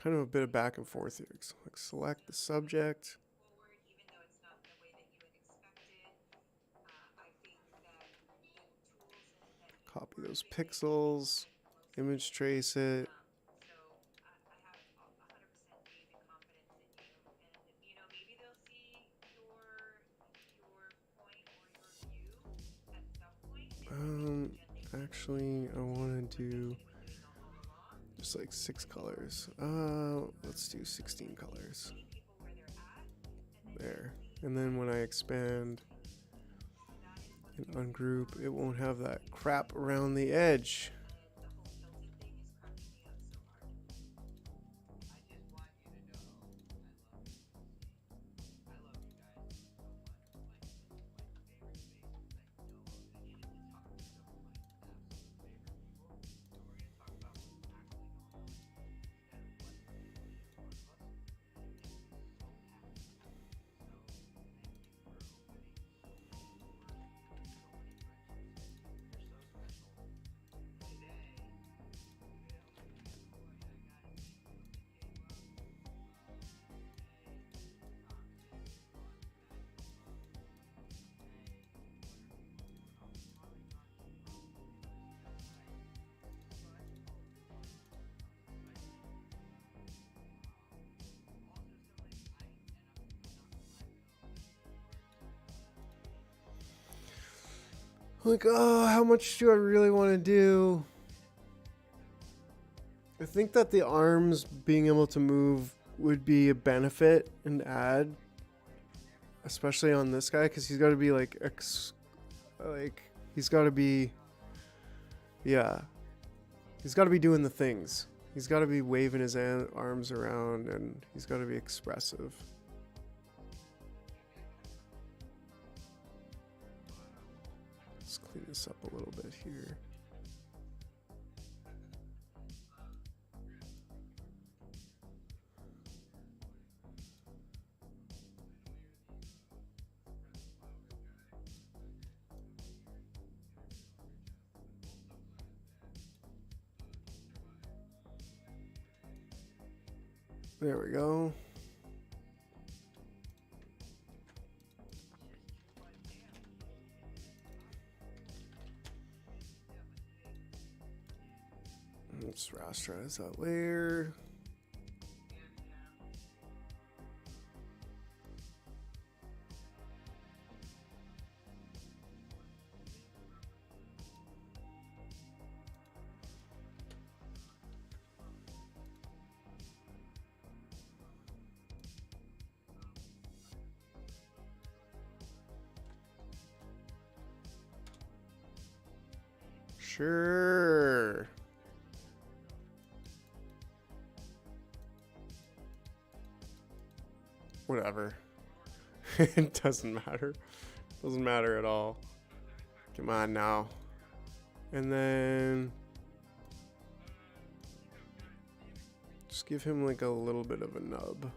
Kind of a bit of back and forth here. Like select the subject. Copy those pixels. Image trace it. Actually, I want to do just like 6 colors. Let's do 16 colors. There. And then when I expand and ungroup, it won't have that crap around the edge. Like, oh, how much do I really want to do? I think that the arms being able to move would be a benefit and add, especially on this guy, because he's got to be like, he's got to be, yeah, he's got to be doing the things. He's got to be waving his arms around, and he's got to be expressive. Let's clean this up a little bit here. There we go. Let's rasterize that layer. Sure. Whatever. It doesn't matter. Doesn't matter at all. Come on now. And then just give him like a little bit of a nub.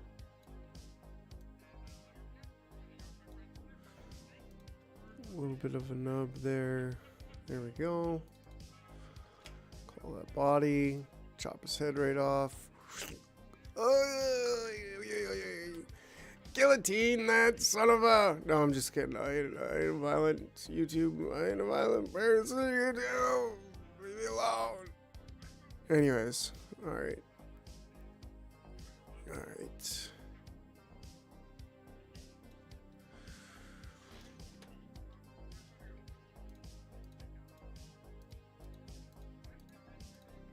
A little bit of a nub there. There we go. all that body. Chop his head right off. Guillotine that son of a... No, I'm just kidding. I ain't violent. YouTube. I ain't a violent person. Leave me alone. Anyways. Alright. Alright.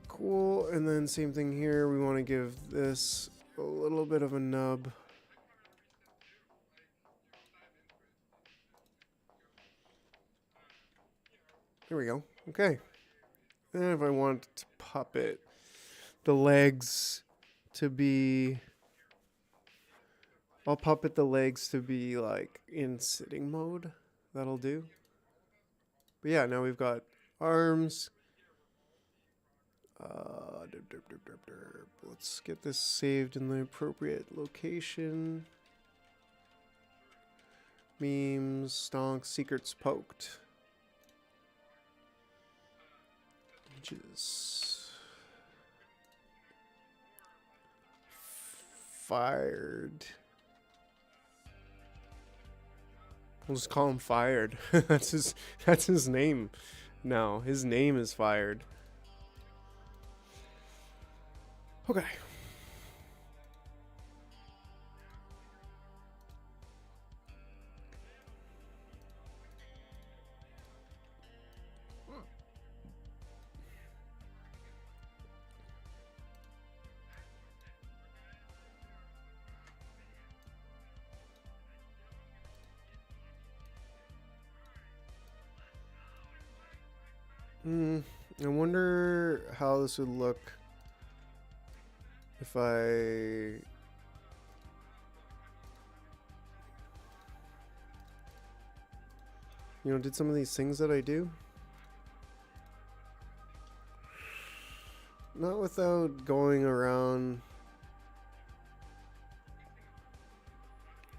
Cool. And then same thing here. We want to give this a little bit of a nub. There we go. Okay. And if I want to puppet the legs to be... I'll puppet the legs to be like in sitting mode. That'll do. But yeah, now we've got arms. Let's get this saved in the appropriate location. Memes, stonks, secrets poked. Just fired. We'll just call him Fired. That's his name now. His name is Fired. Okay. I wonder how this would look if I did some of these things that I do. Not without going around.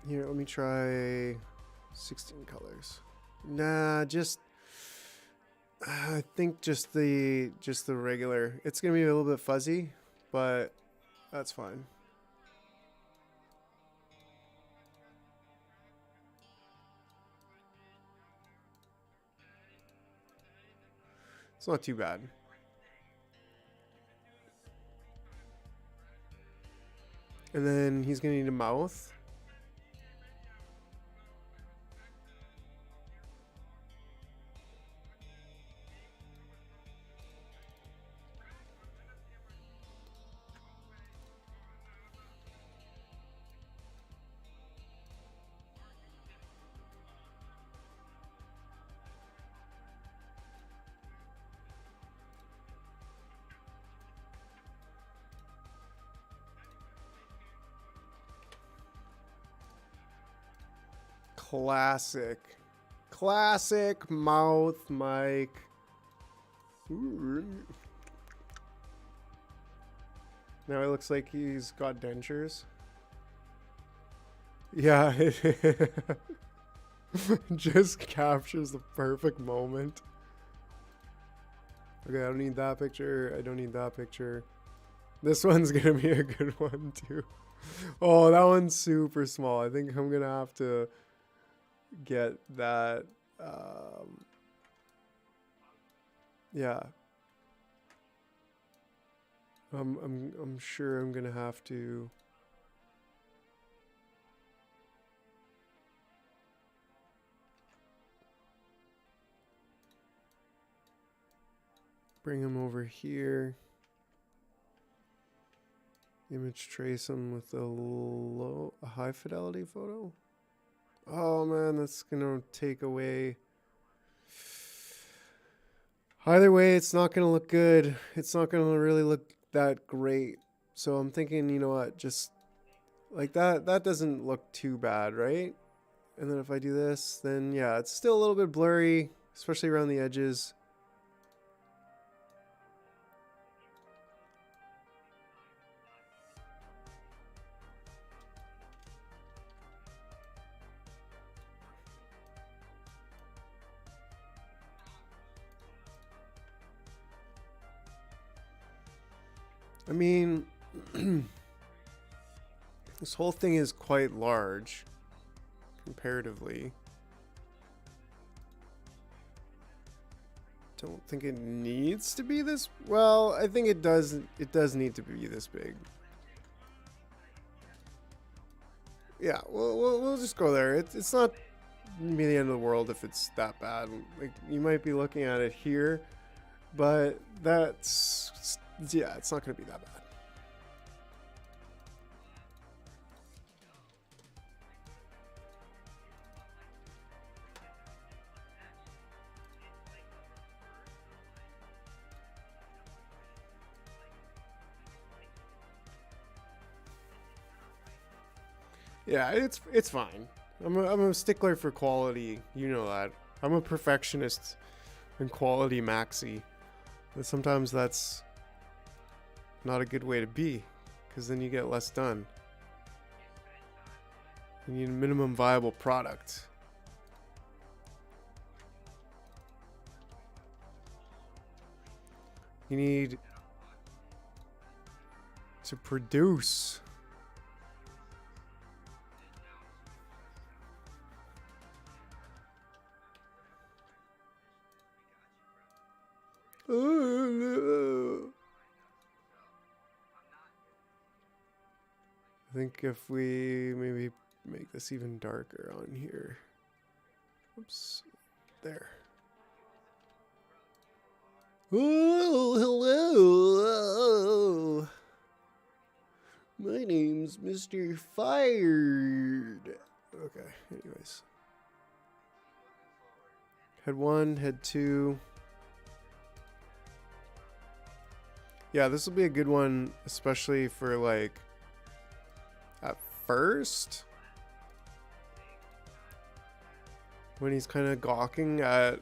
Here, let me try 16 colors. Nah, just I think just the regular. It's gonna be a little bit fuzzy, but that's fine. It's not too bad. And then he's gonna need a mouth. Classic mouth, Mike. Ooh. Now it looks like he's got dentures. Yeah, it just captures the perfect moment. Okay, I don't need that picture. I don't need that picture. This one's gonna be a good one too. Oh, that one's super small. I think I'm gonna have to get that. Yeah. I'm sure I'm gonna have to. Bring him over here. Image trace him with a high fidelity photo. Oh man, that's gonna take away. Either way, it's not gonna look good. It's not gonna really look that great. So I'm thinking, you know what, just like that doesn't look too bad, right? And then if I do this, then yeah, it's still a little bit blurry, especially around the edges. I mean, this whole thing is quite large comparatively. Don't think it needs to be this. Well, I think it does. It does need to be this big. Yeah, we'll just go there. It's not gonna be the end of the world if it's that bad. Like, you might be looking at it here, but that's, yeah, it's not gonna be that bad. Yeah, it's fine. I'm a stickler for quality. You know that. I'm a perfectionist and quality maxi. But sometimes that's not a good way to be, because then you get less done. You need a minimum viable product. You need to produce. I think if we maybe make this even darker on here. Oops. There. Oh, hello. My name's Mr. Fired. Okay, anyways. Head 1, head 2. Yeah, this will be a good one, especially for like at first when he's kind of gawking at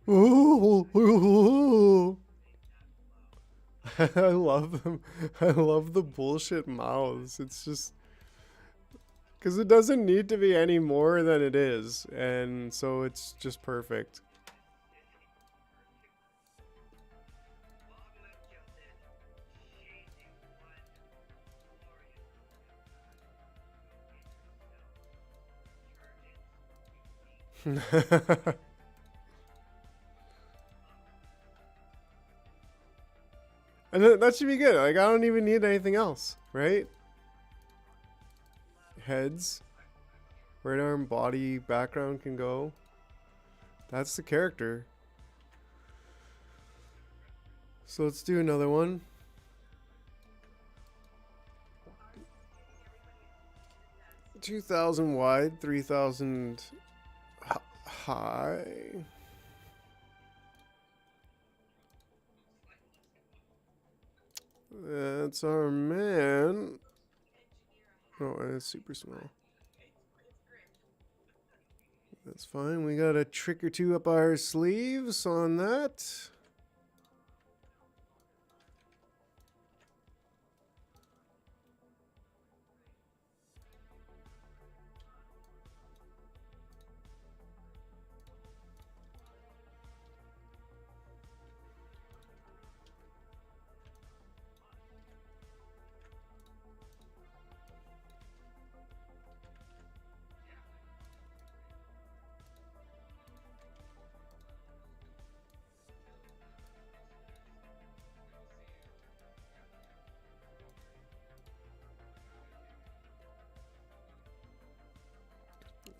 ooh. I love them. I love the bullshit mouths. It's just because it doesn't need to be any more than it is, and so it's just perfect. And that should be good. Like, I don't even need anything else, right? Heads, right arm, body, background can go. That's the character. So let's do another one. $2,000 wide, 3,000 high. That's our man. Oh, and it's super small. That's fine. We got a trick or two up our sleeves on that.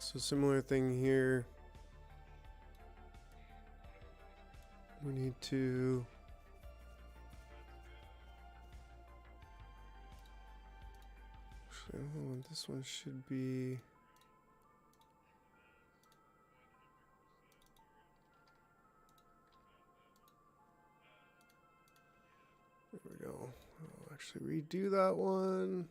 So similar thing here. We need to actually, hold on, this one should be there we go. I'll actually redo that one.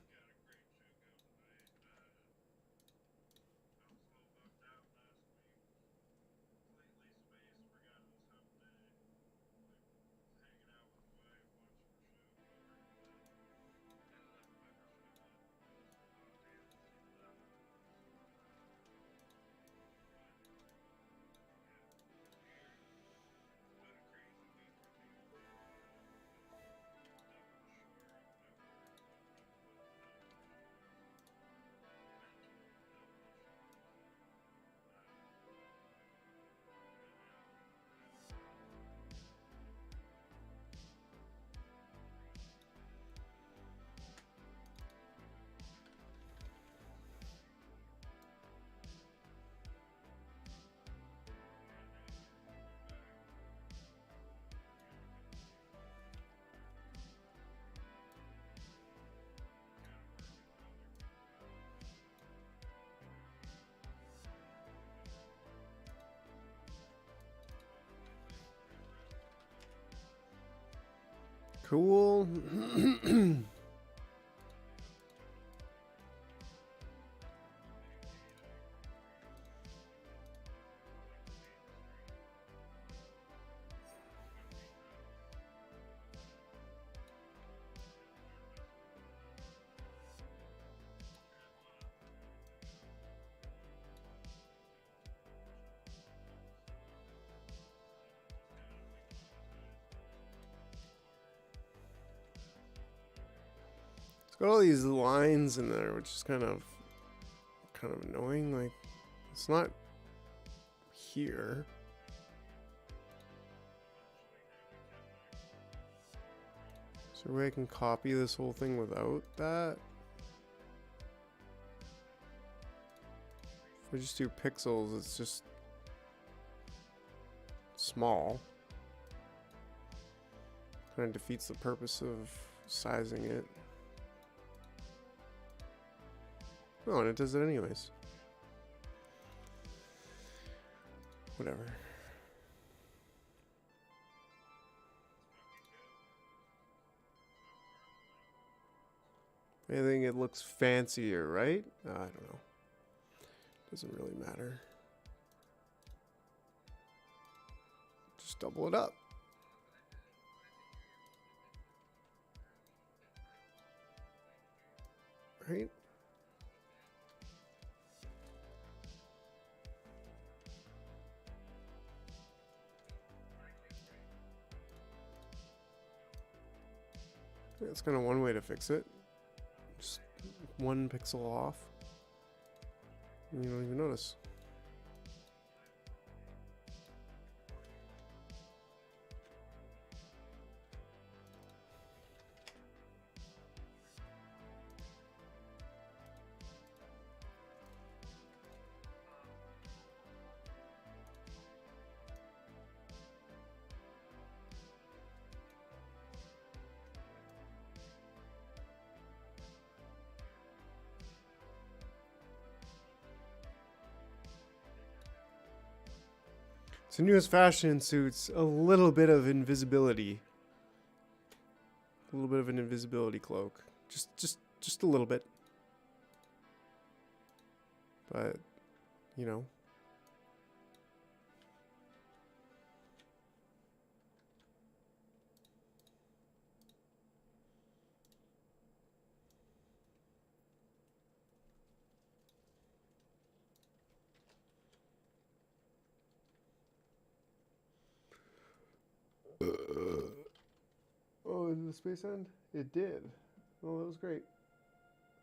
Cool. It's got all these lines in there, which is kind of annoying. Like, it's not here. Is there a way I can copy this whole thing without that? If I just do pixels, it's just small. Kind of defeats the purpose of sizing it. Oh, and it does it anyways. Whatever. I think it looks fancier, right? I don't know. Doesn't really matter. Just double it up. Right? That's kind of one way to fix it. Just one pixel off. And you don't even notice. So newest fashion suits a little bit of invisibility. A little bit of an invisibility cloak. Just a little bit. But, you know. Oh, did the space end? It did. Oh, that was great.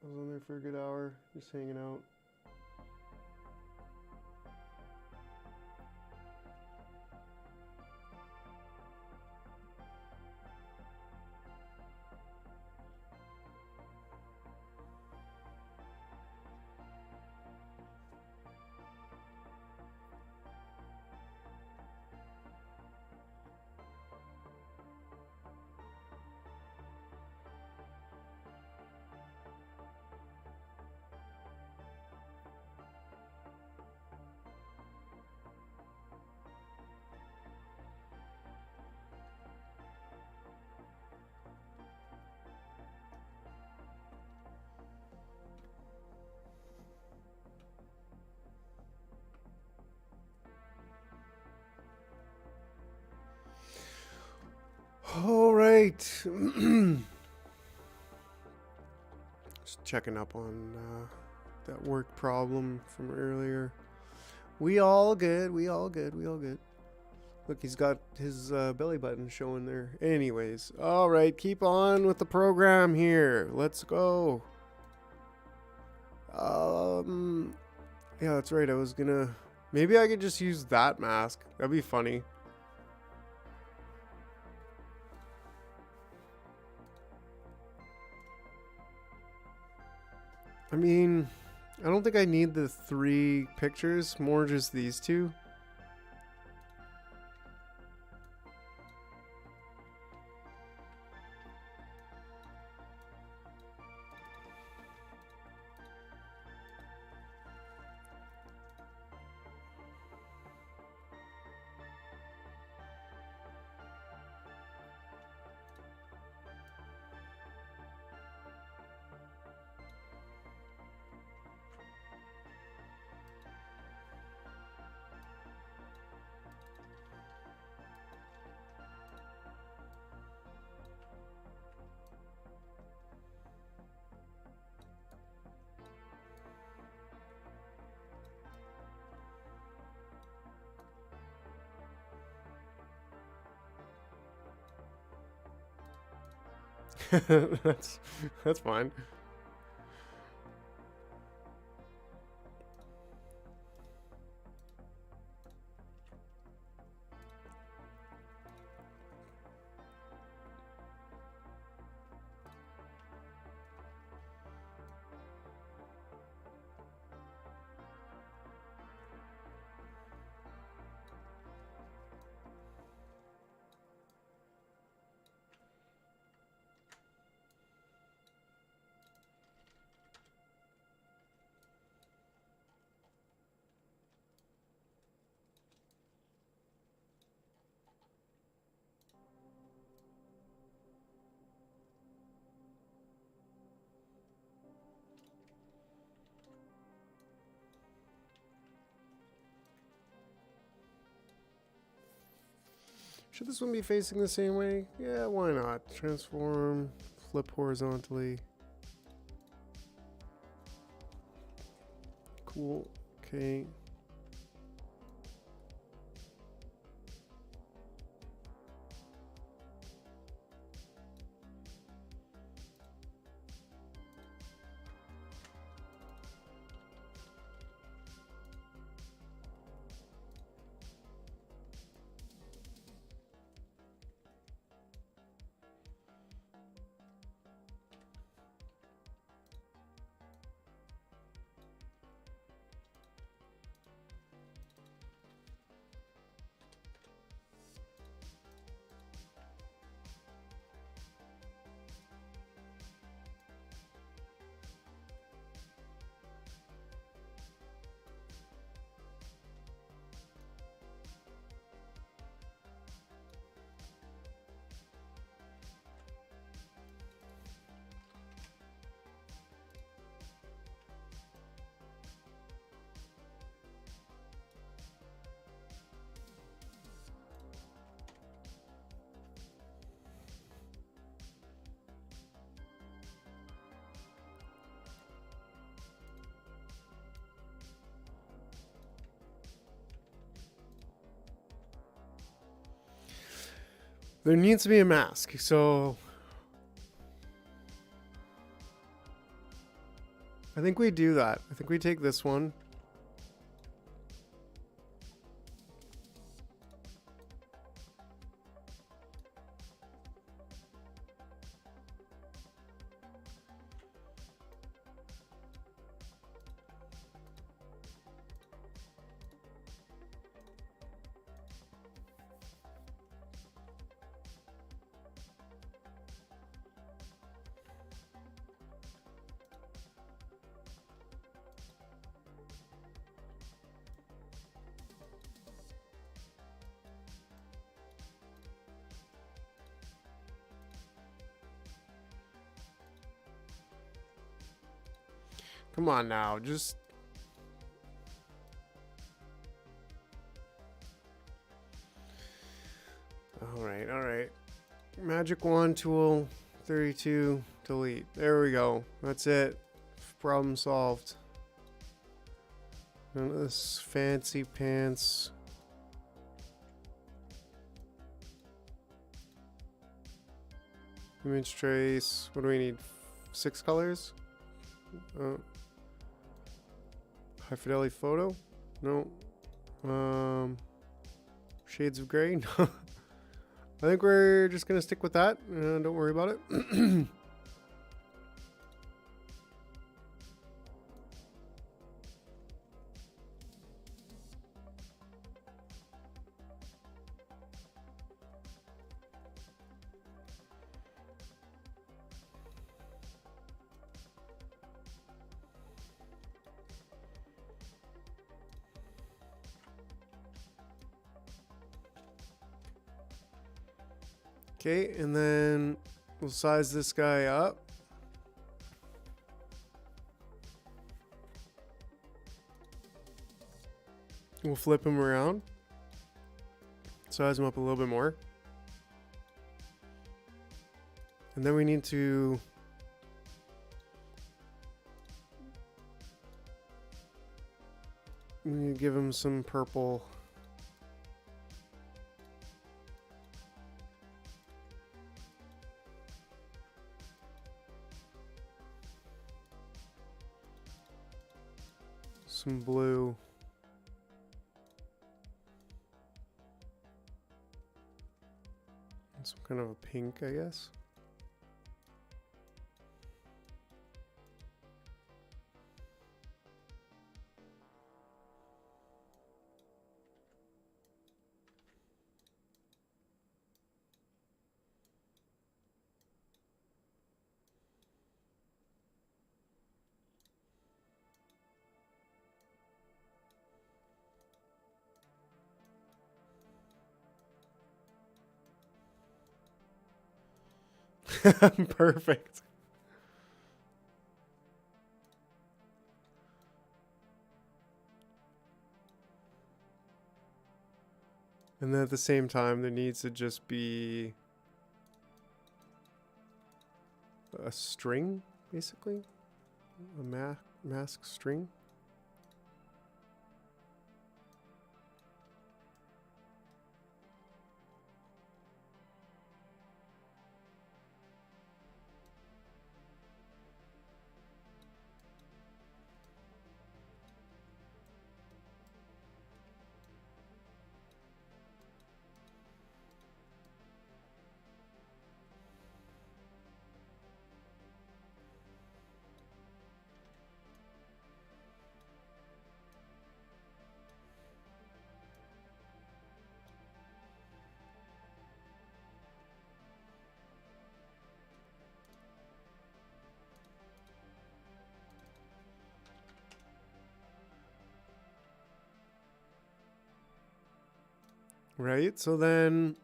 I was on there for a good hour, just hanging out. right. Just checking up on that work problem from earlier. We all good. We all good. We all good. Look, he's got his belly button showing there. Anyways, all right. Keep on with the program here. Let's go. Yeah, that's right. I was gonna. Maybe I could just use that mask. That'd be funny. I mean, I don't think I need the 3 pictures, more just these 2. that's fine. Should this one be facing the same way? Yeah, why not? Transform, flip horizontally. Cool. Okay. There needs to be a mask, so I think we do that. I think we take this one. Come on now, just... Alright, alright. Magic wand tool, 32, delete. There we go. That's it. Problem solved. None of this fancy pants. Image trace. What do we need? 6 colors? High fidelity photo? No. Shades of gray? No. I think we're just gonna stick with that. Don't worry about it. Okay, and then we'll size this guy up. We'll flip him around. Size him up a little bit more. And then we need to give him some purple. Some blue. And some kind of a pink, I guess. Perfect. And then at the same time, there needs to just be a string, basically. A mask string. Right, so then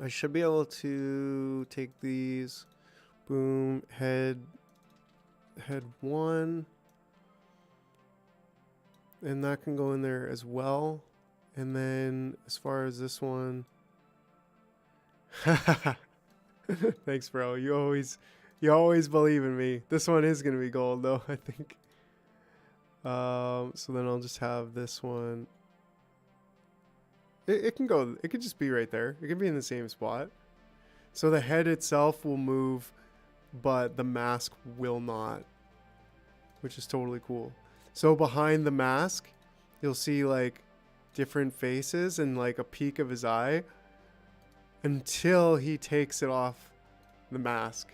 I should be able to take these, boom, head 1, and that can go in there as well. And then as far as this one, thanks, bro. You always believe in me. This one is gonna be gold, though, I think. So then I'll just have this one. It can go. It could just be right there. It can be in the same spot. So the head itself will move, but the mask will not, which is totally cool. So behind the mask, you'll see like different faces and like a peek of his eye until he takes it off the mask.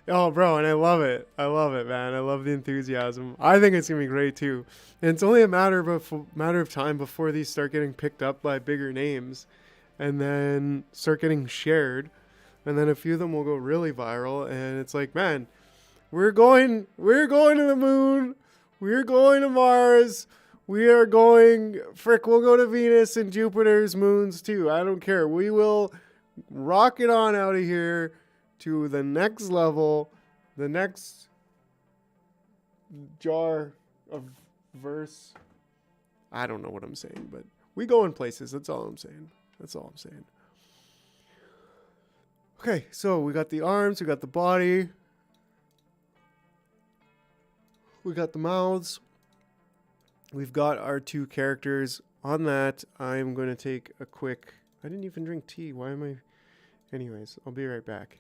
Oh, bro, and I love it. I love it, man. I love the enthusiasm. I think it's going to be great, too. And it's only a matter of time before these start getting picked up by bigger names and then start getting shared. And then a few of them will go really viral. And it's like, man, we're going to the moon. We're going to Mars. We are going, we'll go to Venus and Jupiter's moons, too. I don't care. We will rocket on out of here to the next level, the next jar of verse. I don't know what I'm saying, but we go in places. That's all I'm saying. That's all I'm saying. Okay, so we got the arms, we got the body, we got the mouths, we've got our two characters. On that, I'm going to take a quick... I didn't even drink tea. Why am I... Anyways, I'll be right back.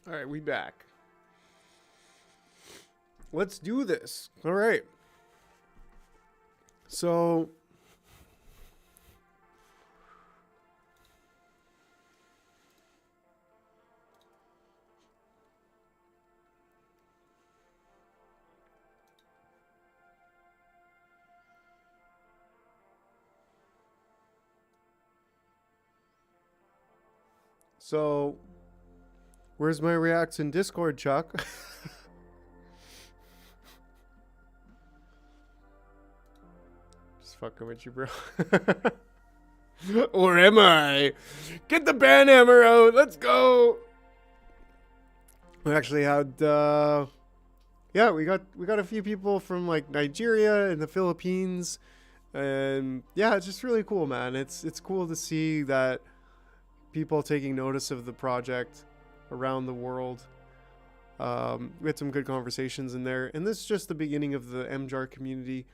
All right, we back. Let's do this. All right. So... So, where's my reacts in Discord, Chuck? Just fucking with you, bro. Or am I? Get the banhammer out. Let's go. We actually had, yeah, we got a few people from like Nigeria and the Philippines, and yeah, it's just really cool, man. It's cool to see that people taking notice of the project around the world. We had some good conversations in there, and this is just the beginning of the MJAR community.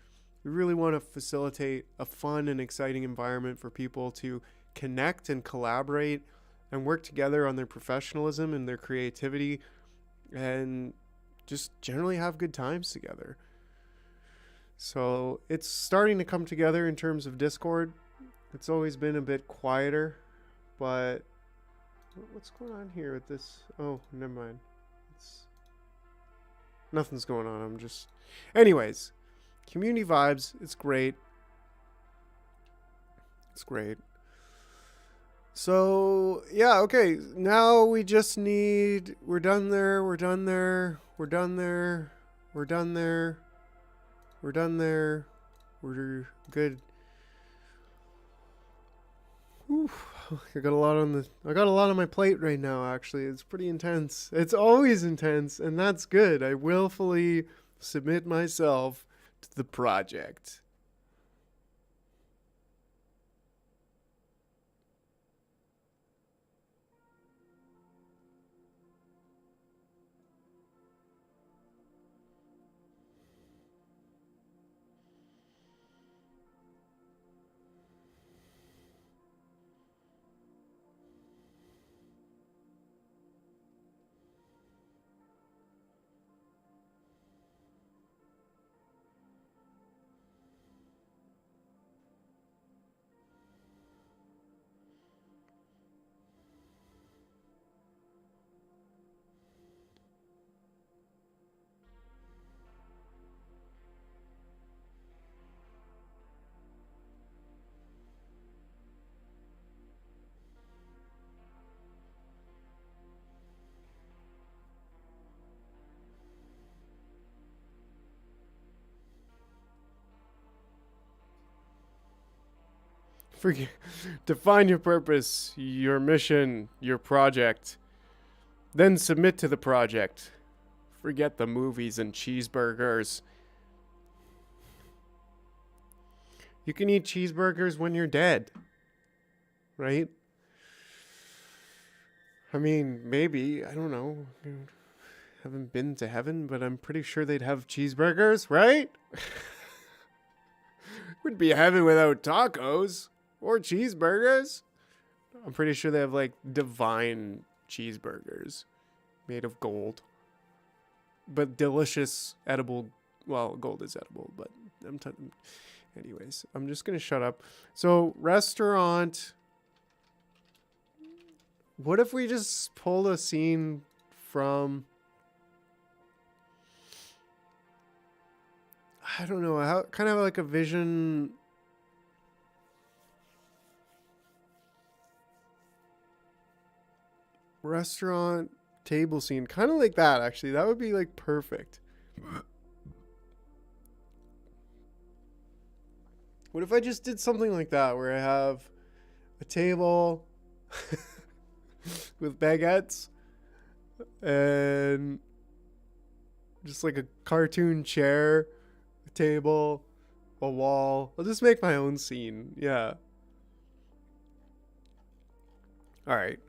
We really want to facilitate a fun and exciting environment for people to connect and collaborate and work together on their professionalism and their creativity, and just generally have good times together. So it's starting to come together in terms of Discord. It's always been a bit quieter, but what's going on here with this? Oh, never mind. Nothing's going on. I'm just... Anyways, community vibes. It's great. It's great. So, yeah, okay. Now we just need... We're done there. We're done there. We're done there. We're done there. We're done there. We're good. Whew. I got a lot on my plate right now, actually. It's pretty intense. It's always intense, and that's good. I willfully submit myself to the project. Forget. Define your purpose, your mission, your project. Then submit to the project. Forget the movies and cheeseburgers. You can eat cheeseburgers when you're dead. Right? I mean, maybe. I don't know. Haven't been to heaven, but I'm pretty sure they'd have cheeseburgers, right? Wouldn't be heaven without tacos or cheeseburgers. I'm pretty sure they have like divine cheeseburgers made of gold. But delicious, edible. Well, gold is edible, but anyways, I'm just going to shut up. So, restaurant. What if we just pull a scene from... I don't know, how kind of like a vision... restaurant table scene. Kind of like that, actually. That would be like perfect. What if I just did something like that where I have a table with baguettes and just like a cartoon chair, a table, a wall. I'll just make my own scene. Yeah. All right.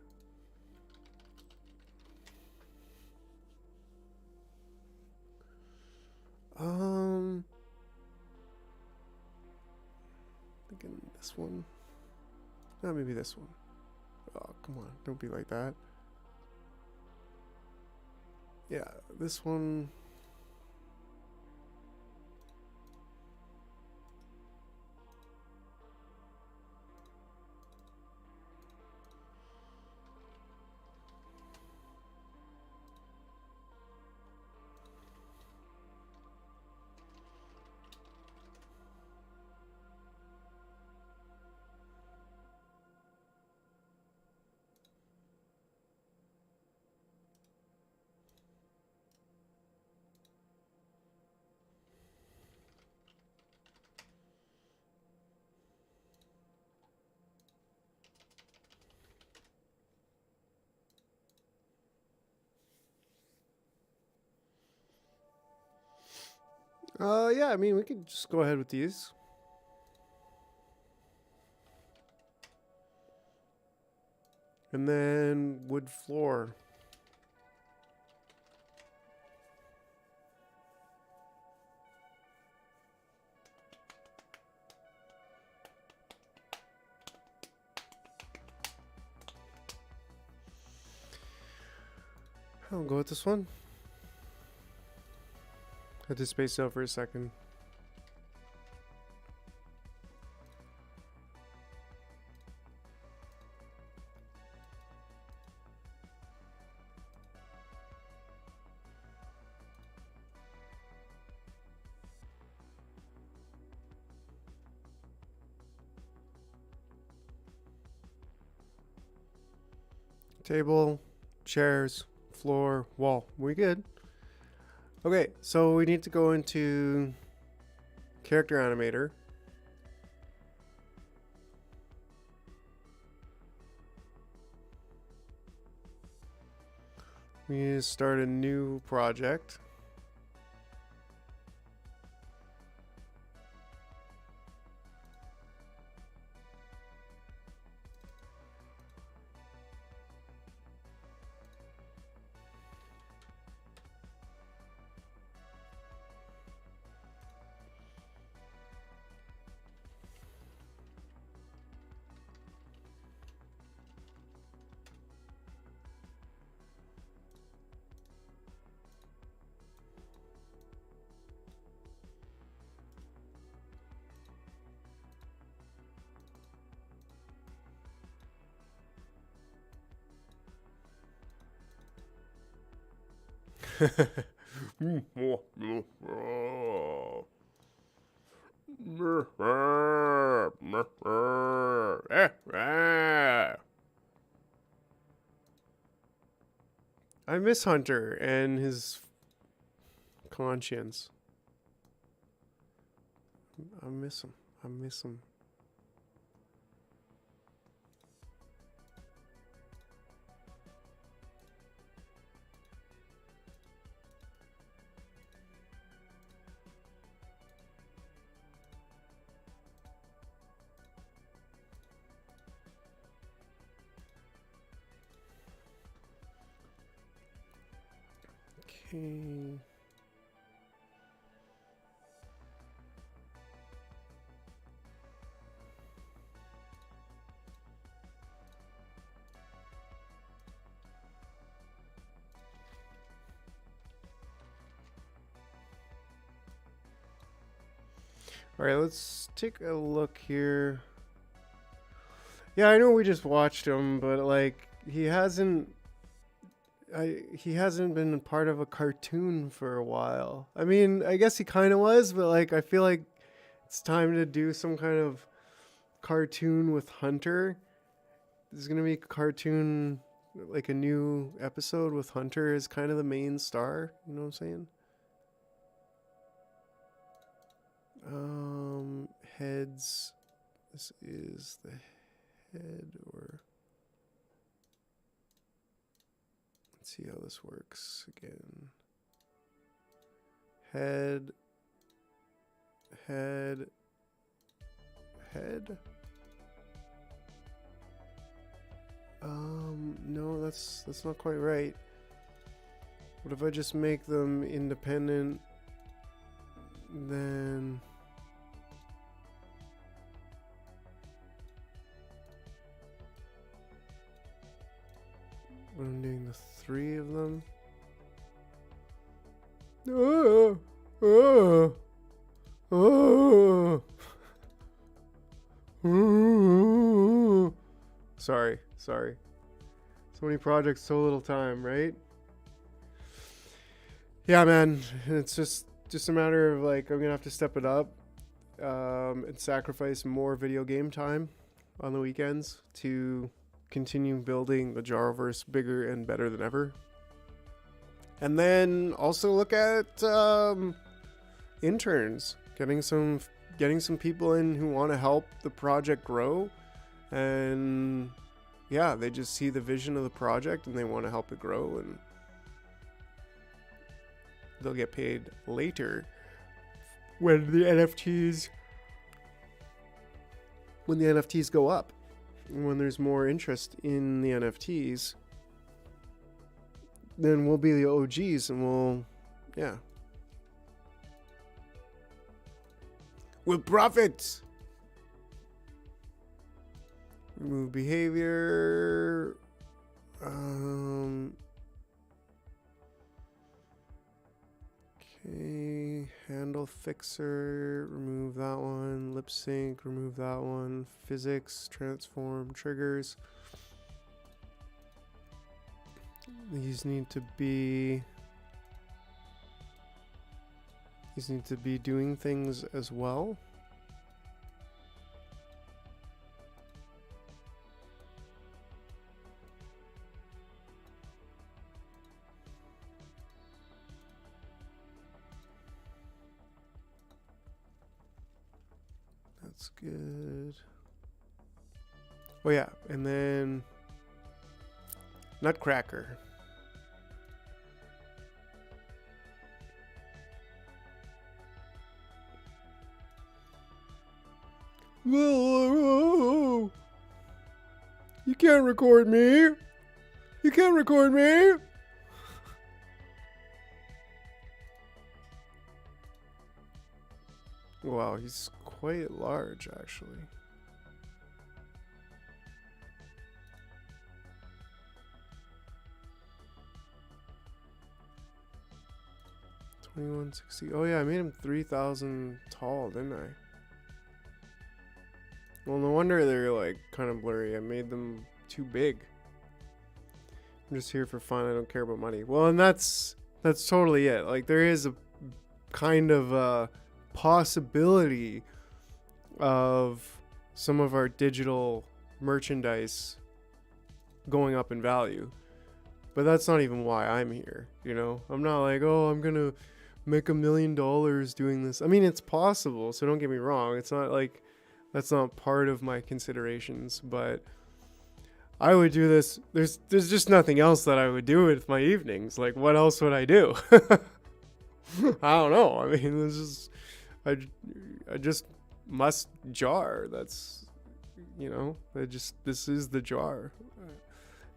Thinking this one. No, maybe this one. Oh, come on. Don't be like that. Yeah, this one. Yeah, I mean, we could just go ahead with these. And then wood floor. I'll go with this one. Had to space out for a second. Table, chairs, floor, wall. We good? Okay, so we need to go into character animator. We need to start a new project. I miss Hunter and his conscience. I miss him. I miss him. Okay. All right, let's take a look here. Yeah, I know we just watched him, but like he hasn't been part of a cartoon for a while. I mean, I guess he kind of was, but like I feel like it's time to do some kind of cartoon with Hunter. There's going to be a cartoon, like a new episode with Hunter as kind of the main star, you know what I'm saying? Heads. This is the head, or let's see how this works again. Head. No, that's not quite right. What if I just make them independent? Then I'm doing the 3 of them. Sorry. So many projects, so little time, right? Yeah, man. It's just a matter of like I'm gonna have to step it up and sacrifice more video game time on the weekends to continue building the Jarverse bigger and better than ever. And then also look at interns, getting some people in who want to help the project grow, and yeah, they just see the vision of the project and they want to help it grow, and they'll get paid later when the NFTs go up, when there's more interest in the NFTs. Then we'll be the OGs and we'll profit. Remove behavior. Okay, handle fixer, remove that one. Lip sync, remove that one. Physics, transform, triggers. These need to be doing things as well. That's good. Oh yeah, and then Nutcracker. Whoa. You can't record me. You can't record me. Wow, he's quite large, actually. $21.60. Oh yeah, I made him 3,000 tall, didn't I? Well, no wonder they're like kind of blurry. I made them too big. I'm just here for fun. I don't care about money. Well, and that's totally it. Like there is a kind of a possibility of some of our digital merchandise going up in value, but that's not even why I'm here. You know, I'm not like, oh, I'm gonna make $1 million doing this. I mean, it's possible, so don't get me wrong. It's not like that's not part of my considerations, but I would do this. There's just nothing else that I would do with my evenings. Like, what else would I do? I don't know. I mean, it's just, I just must jar. That's, you know, this is the jar.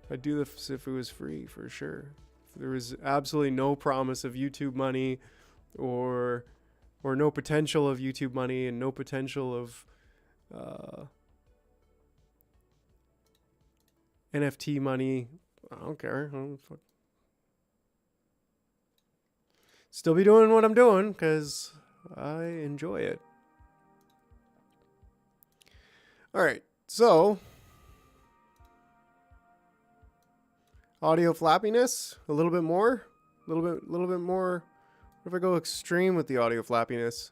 I'd do this if it was free, for sure. there was absolutely no promise of YouTube money, or no potential of YouTube money, and no potential of NFT money, I don't care. Still be doing what I'm doing because I enjoy it. All right, so audio flappiness, a little bit more, a little bit more. What if I go extreme with the audio flappiness?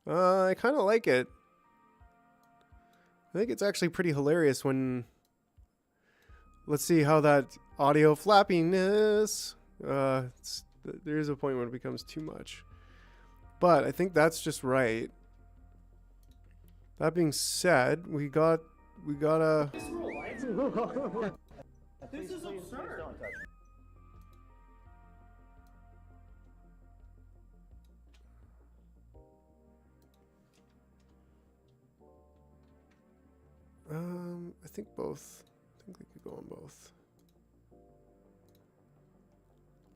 I kind of like it. I think it's actually pretty hilarious when. Let's see how that audio flappiness. There's a point when it becomes too much, but I think that's just right. That being said, we got a. This is absurd. I think both. I think we could go on both.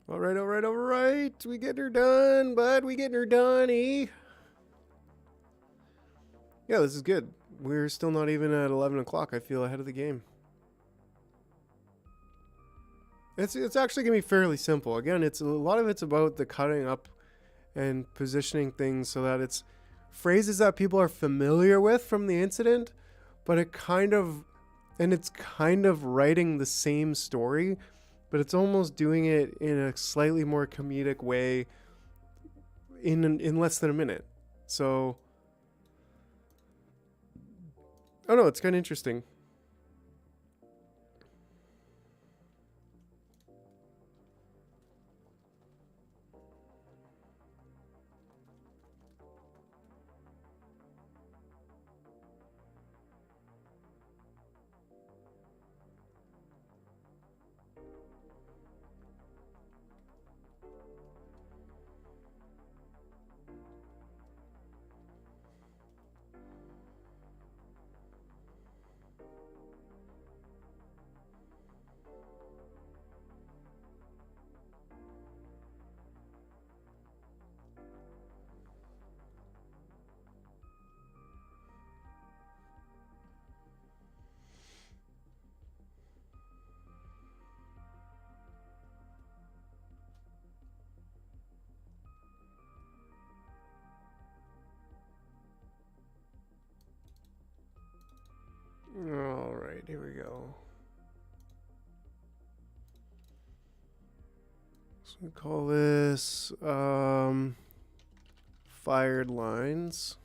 All right, all right, all right. We getting her done, bud. We getting her done, eh? Yeah, this is good. We're still not even at 11 o'clock. I feel ahead of the game. It's actually going to be fairly simple. Again, a lot of it's about the cutting up and positioning things so that it's phrases that people are familiar with from the incident, but it's kind of writing the same story, but it's almost doing it in a slightly more comedic way in less than a minute. So, oh no, it's kind of interesting. All right, here we go. So we call this fired lines.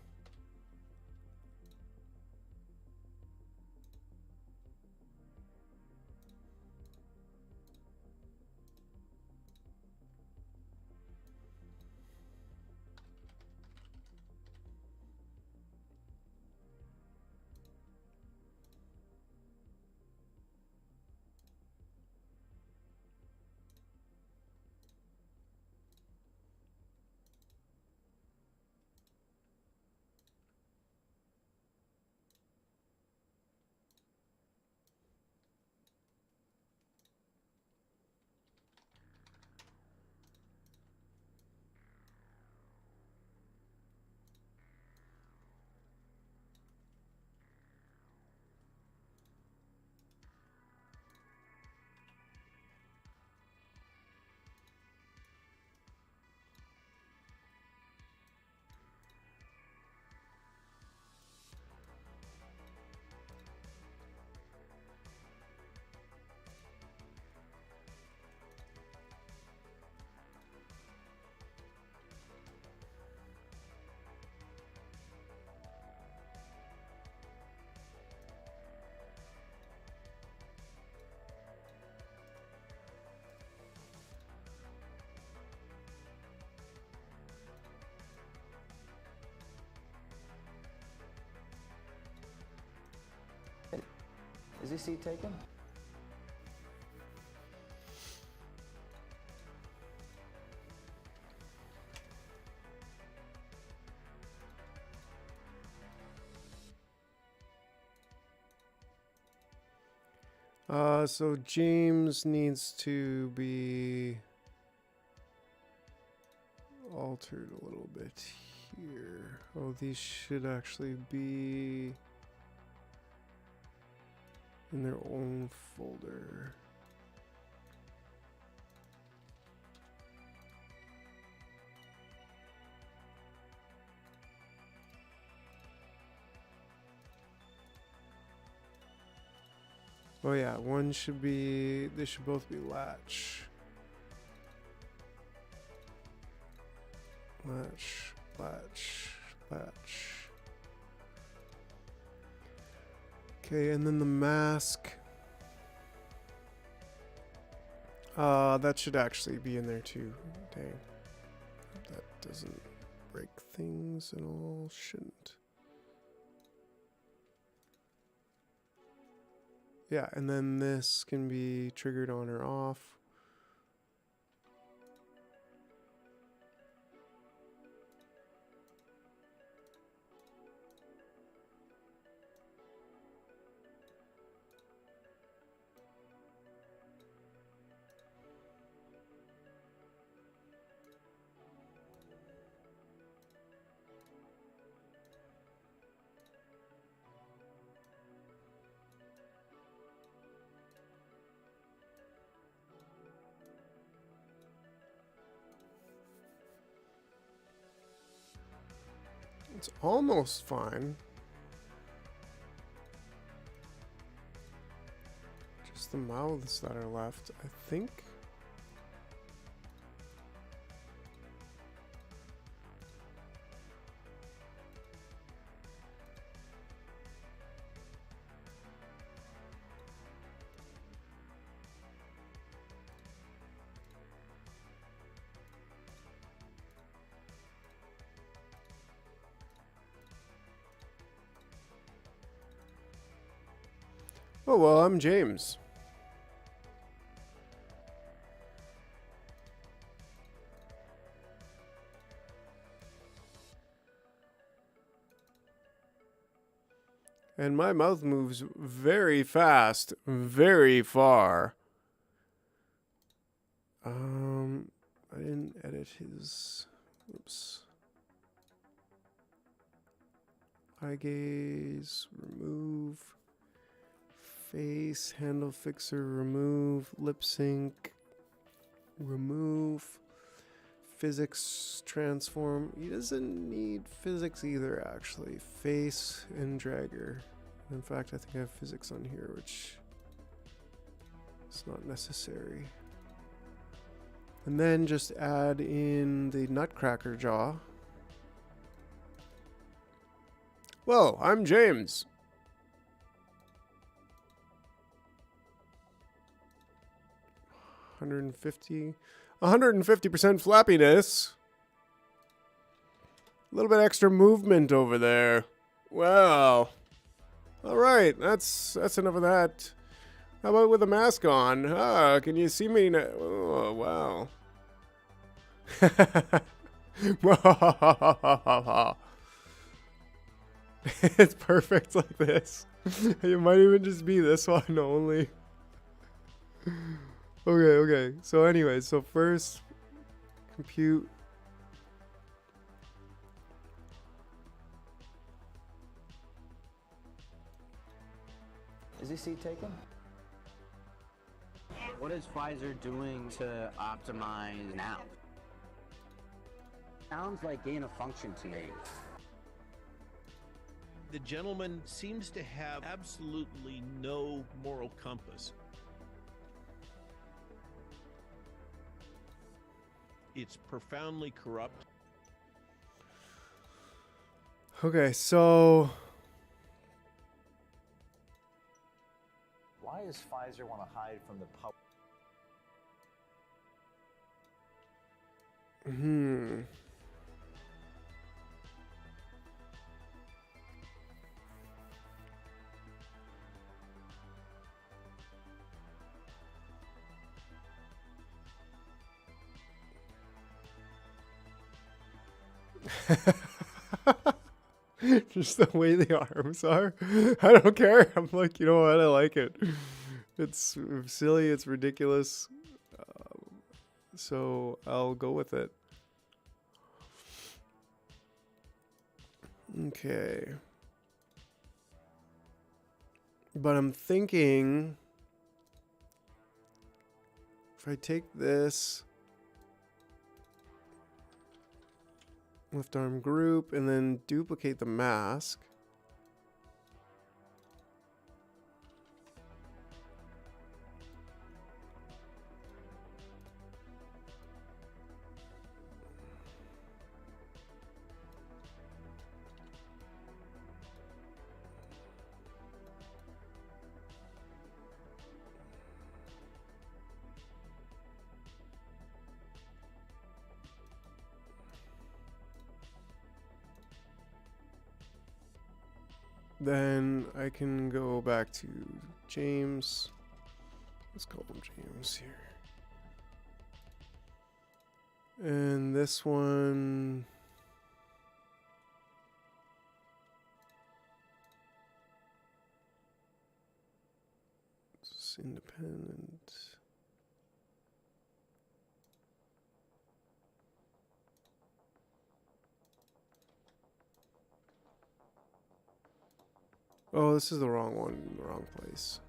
Is this seat taken? So James needs to be altered a little bit here. Oh, these should actually be in their own folder. Oh yeah, one should be, they should both be latch. Latch, latch, latch. Okay, and then the mask. That should actually be in there too. Dang. That doesn't break things at all. Shouldn't. Yeah, and then this can be triggered on or off. It's almost fine. Just the mouths that are left, I think. Oh, well, I'm James. And my mouth moves very fast, very far. I didn't edit his, oops. Eye gaze, remove. Face, handle fixer, remove. Lip sync, remove. Physics transform. He doesn't need physics either, actually. Face and dragger. In fact, I think I have physics on here, which is not necessary. And then just add in the nutcracker jaw. Whoa, I'm James. $150 150% flappiness. A little bit extra movement over there. Wow. All right, that's enough of that. How about with a mask on? Ah, can you see me now? Oh, wow. It's perfect like this. It might even just be this one only. Okay. So anyway, so first, compute. Is this seat taken? What is Pfizer doing to optimize now? Sounds like gain of function to me. The gentleman seems to have absolutely no moral compass. It's profoundly corrupt. Okay, so Why does Pfizer want to hide from the public? Just the way the arms are. I don't care. I'm like, you know what? I like it. It's silly, it's ridiculous. So I'll go with it. Okay. But I'm thinking if I take this left arm group and then duplicate the mask. Then I can go back to James. Let's call him James here. And this one. It's independent. Oh, this is the wrong one in the wrong place.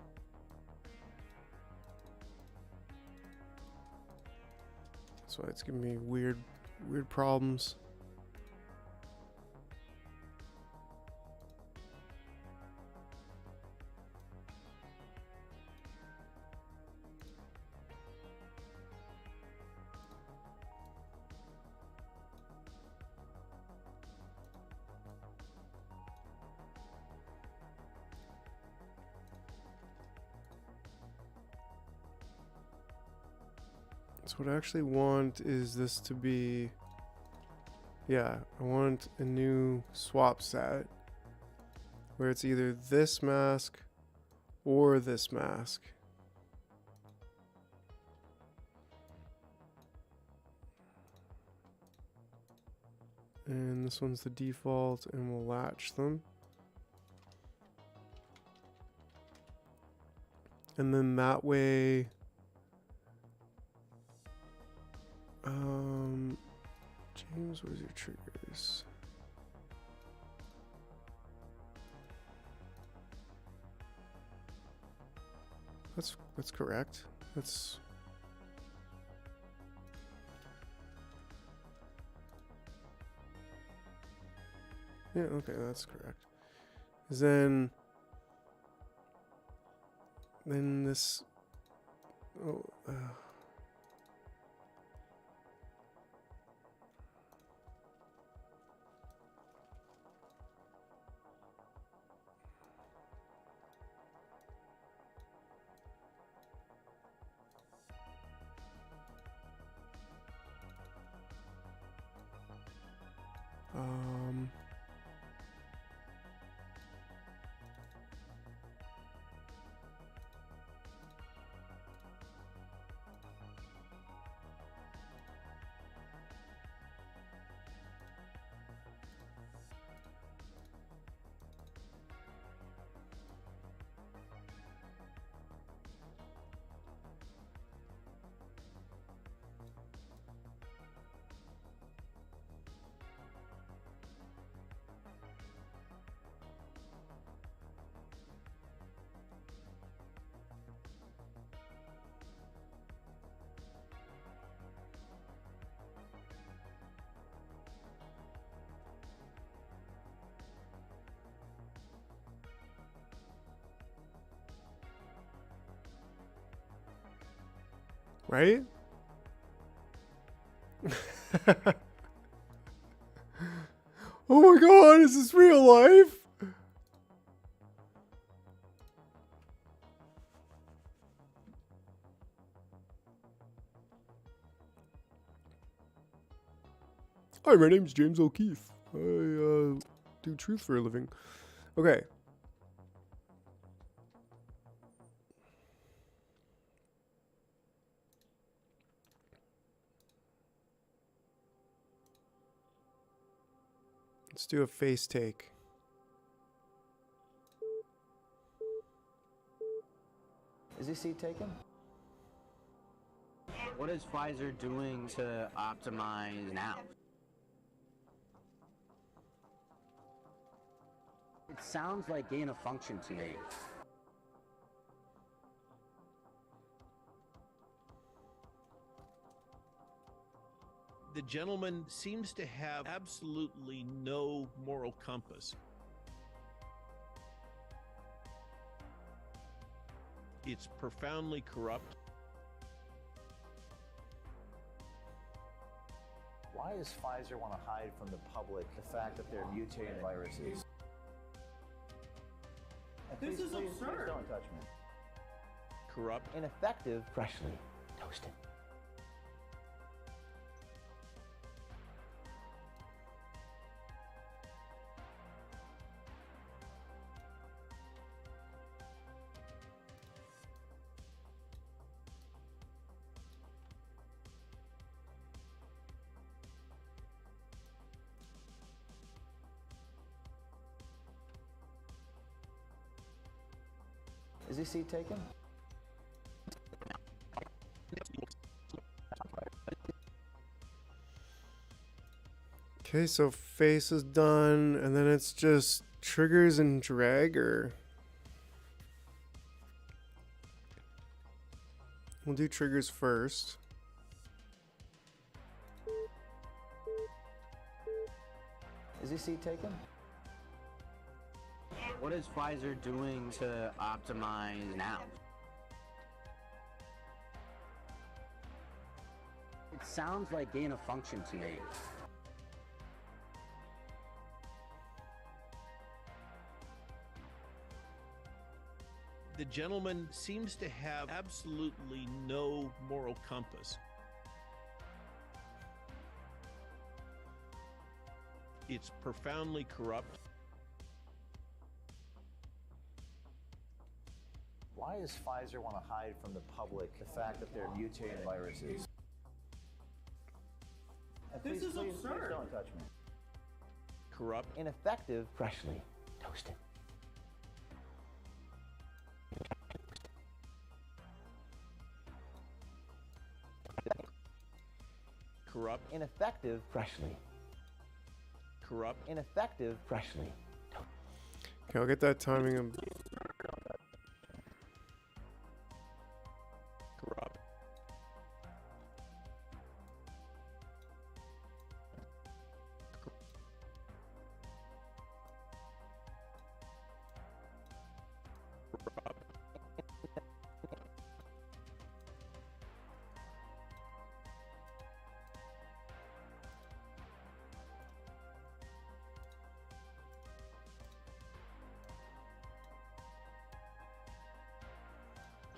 That's why it's giving me weird problems. So what I actually want is this to be, yeah, I want a new swap set where it's either this mask or this mask. And this one's the default, and we'll latch them. And then that way, James, where's your triggers? That's correct. That's yeah, okay, that's correct. Then this right? Oh my god, is this real life? Hi, my name's James O'Keefe. I do truth for a living. Okay. Let's do a face take. Is this seat taken? What is Pfizer doing to optimize now? It sounds like gain of function to me. The gentleman seems to have absolutely no moral compass. It's profoundly corrupt. Why does Pfizer want to hide from the public the fact that they're mutating viruses? This is absurd. Please don't touch me. Corrupt. Ineffective, freshly toasted. Is this seat taken? Okay, so face is done, and then it's just triggers and dragger. We'll do triggers first. Is this seat taken? What is Pfizer doing to optimize now? It sounds like gain of function to me. The gentleman seems to have absolutely no moral compass. It's profoundly corrupt. Why does Pfizer want to hide from the public the fact that they're mutating viruses? This is absurd. Please don't touch me. Corrupt. Ineffective, freshly toasted. Corrupt. Ineffective, freshly. Corrupt. Ineffective, freshly. Okay, I'll get that timing of Corrupt.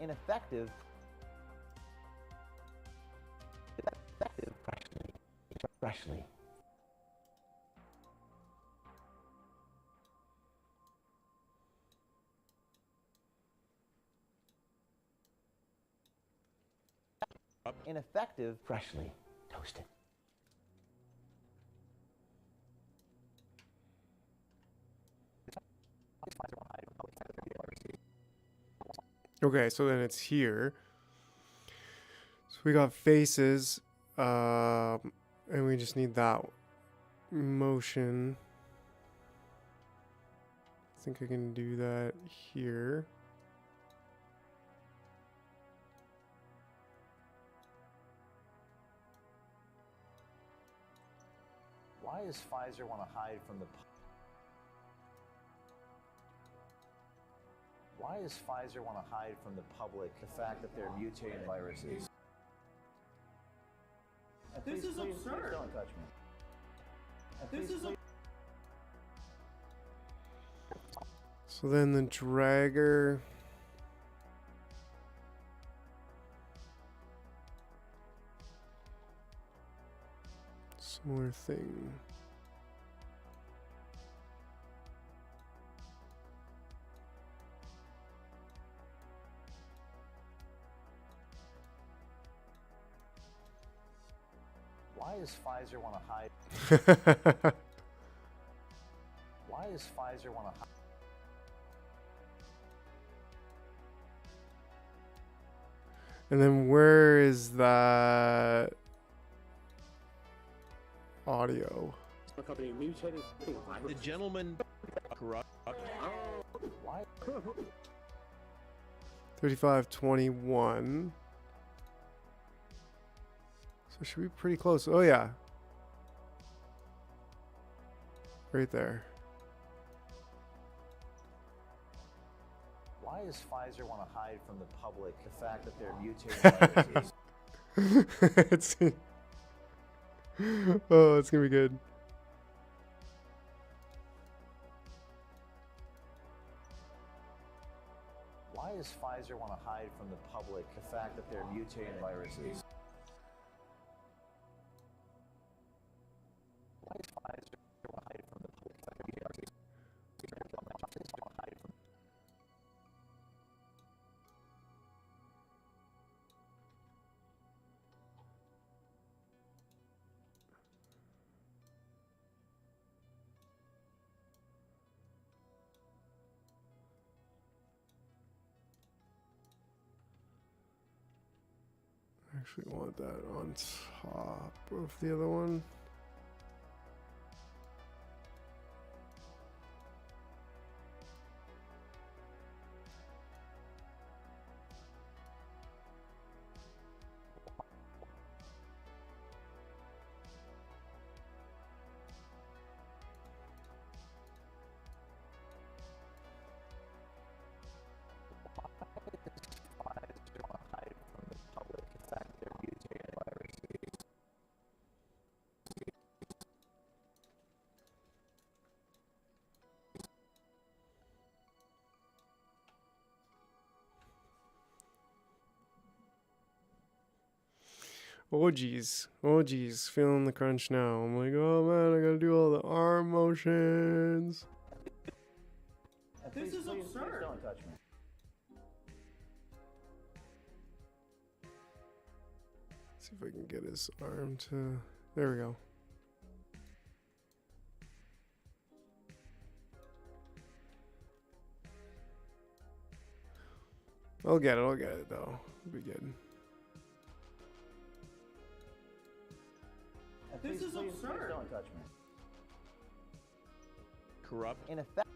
Ineffective. Effective, freshly. Freshly. Ineffective, freshly toasted. Okay, so then it's here. So we got faces, and we just need that motion. I think I can do that here. Why does Pfizer want to hide from the Why does Pfizer want to hide from the public the fact that they're mutating viruses? This is Please absurd. don't touch me. This is So then the dragger. Similar thing. Why does Pfizer want to hide? Why does Pfizer want to hide? And then where is that audio? A company mutating virus. The gentleman corrupt. 3521. So should be pretty close. Oh yeah. Right there. Why does Pfizer want to hide from the public the fact that they're mutating viruses? Oh, it's gonna be good. Why does Pfizer want to hide from the public the fact that they're mutating viruses? Why does Pfizer want to hide from the public the fact that they're mutating viruses? I actually want that on top of the other one. Oh geez, feeling the crunch now. I'm like, oh man, I gotta do all the arm motions. This is absurd. Don't touch me. See if I can get his arm to. There we go. I'll get it though. It'll be good. This is absurd. Don't touch me. Corrupt. In effect.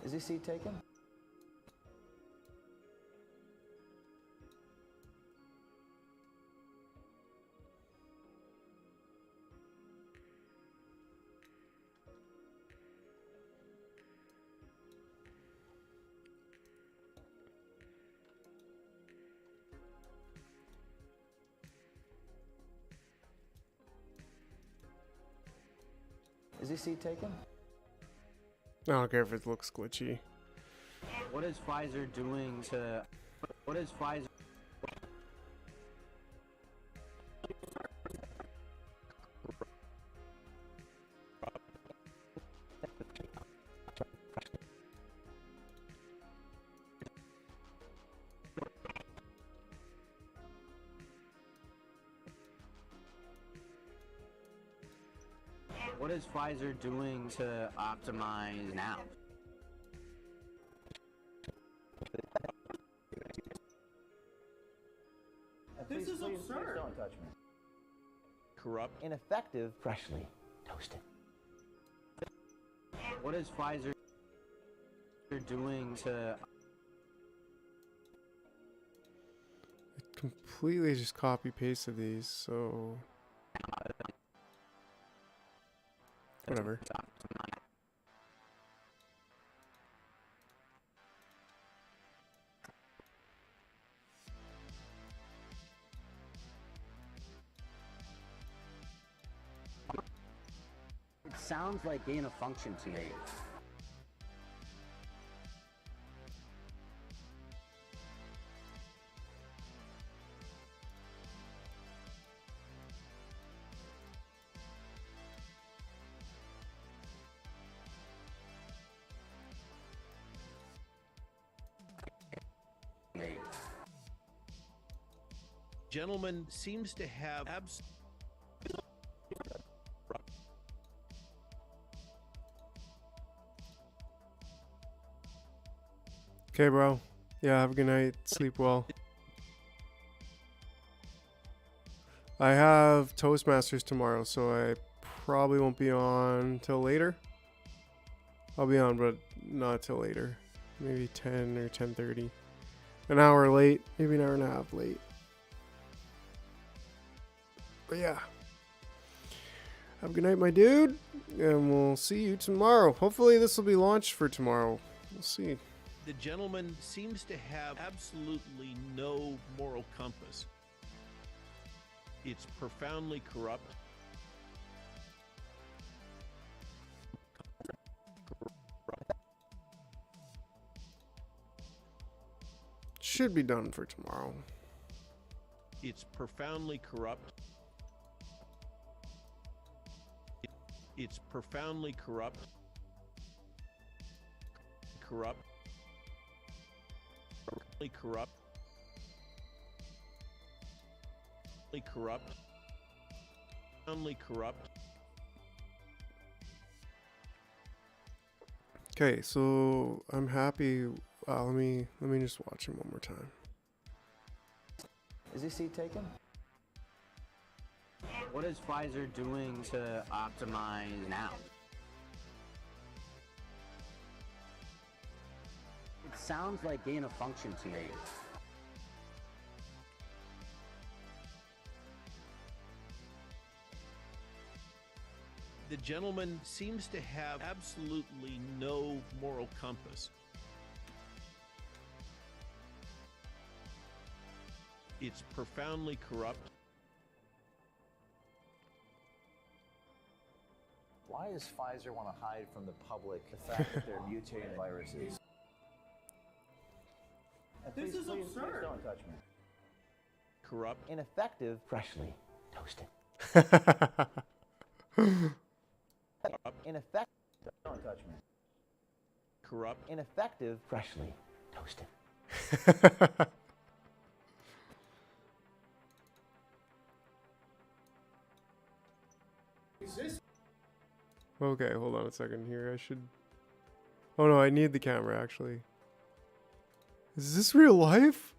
Is his seat taken? Is his seat taken? I don't care if it looks glitchy. What is Pfizer doing to... What is Pfizer... What is Pfizer doing to optimize now? This is absurd. Please don't touch me. Corrupt. Ineffective. Freshly toasted. What is Pfizer doing to... I completely just copy pasted these, so whatever. It sounds like gain of function to me. Gentleman seems to have Okay, bro. Yeah, have a good night. Sleep well. I have Toastmasters tomorrow, so I probably won't be on till later. I'll be on, but not till later. Maybe 10 or 10:30. An hour late. Maybe an hour and a half late. But yeah. Have a good night, my dude. And we'll see you tomorrow. Hopefully this will be launched for tomorrow. We'll see. the gentleman seems to have absolutely no moral compass. It's profoundly corrupt. Should be done for tomorrow. It's profoundly corrupt. It's profoundly corrupt. Corrupt. Corrupt. Corrupt. Profoundly corrupt. Okay, so I'm happy. Let me just watch him one more time. Is this seat taken? What is Pfizer doing to optimize now? It sounds like gain of function to me. The gentleman seems to have absolutely no moral compass. It's profoundly corrupt. Why does Pfizer want to hide from the public the fact that they're mutating viruses? This is absurd. Please don't touch me. Corrupt. Ineffective. Freshly toasted. Ineffective. Don't touch me. Corrupt. Ineffective. Freshly toasted. Is this? Okay, hold on a second here. I should... Oh no, I need the camera actually. Is this real life?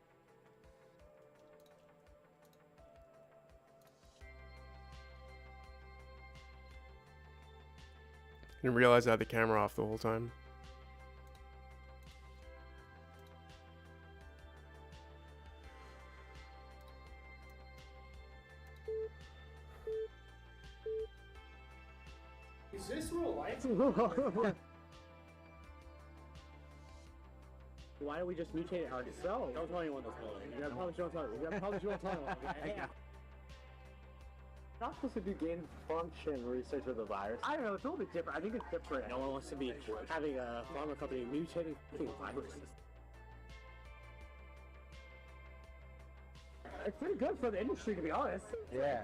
I didn't realize I had the camera off the whole time. Is this real life? Why don't we just mutate it ourselves? Don't tell anyone that's going. You probably don't tell anyone. You probably don't tell anyone. Not supposed to do gain function research with the virus. I don't know, it's a little bit different. I think it's different. No one wants to be having a pharma company mutating viruses. It's pretty good for the industry, to be honest. Yeah.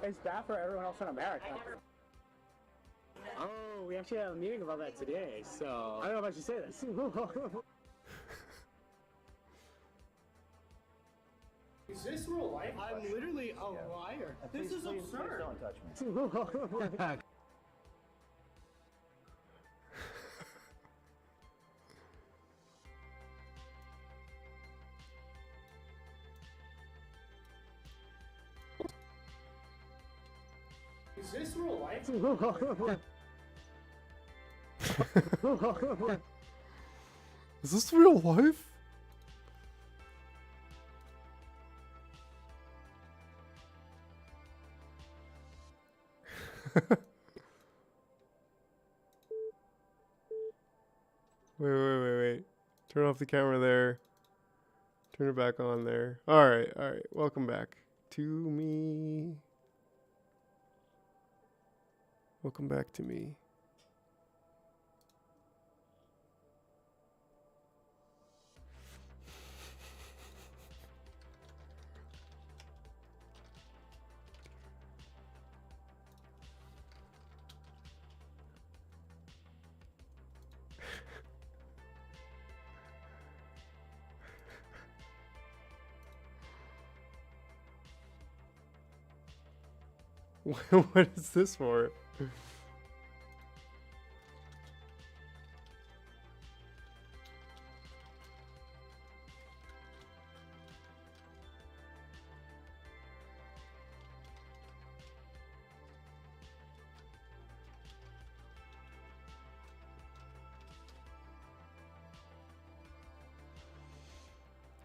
It's bad for everyone else in America. Oh, we actually have a meeting about that today, so I don't know if I should say this. Is this real life? I'm literally a liar. This is absurd. Please don't touch me. this real life? Is this real life? Wait. Turn off the camera there. Turn it back on there. Alright. Welcome back to me. Welcome back to me. What is this for?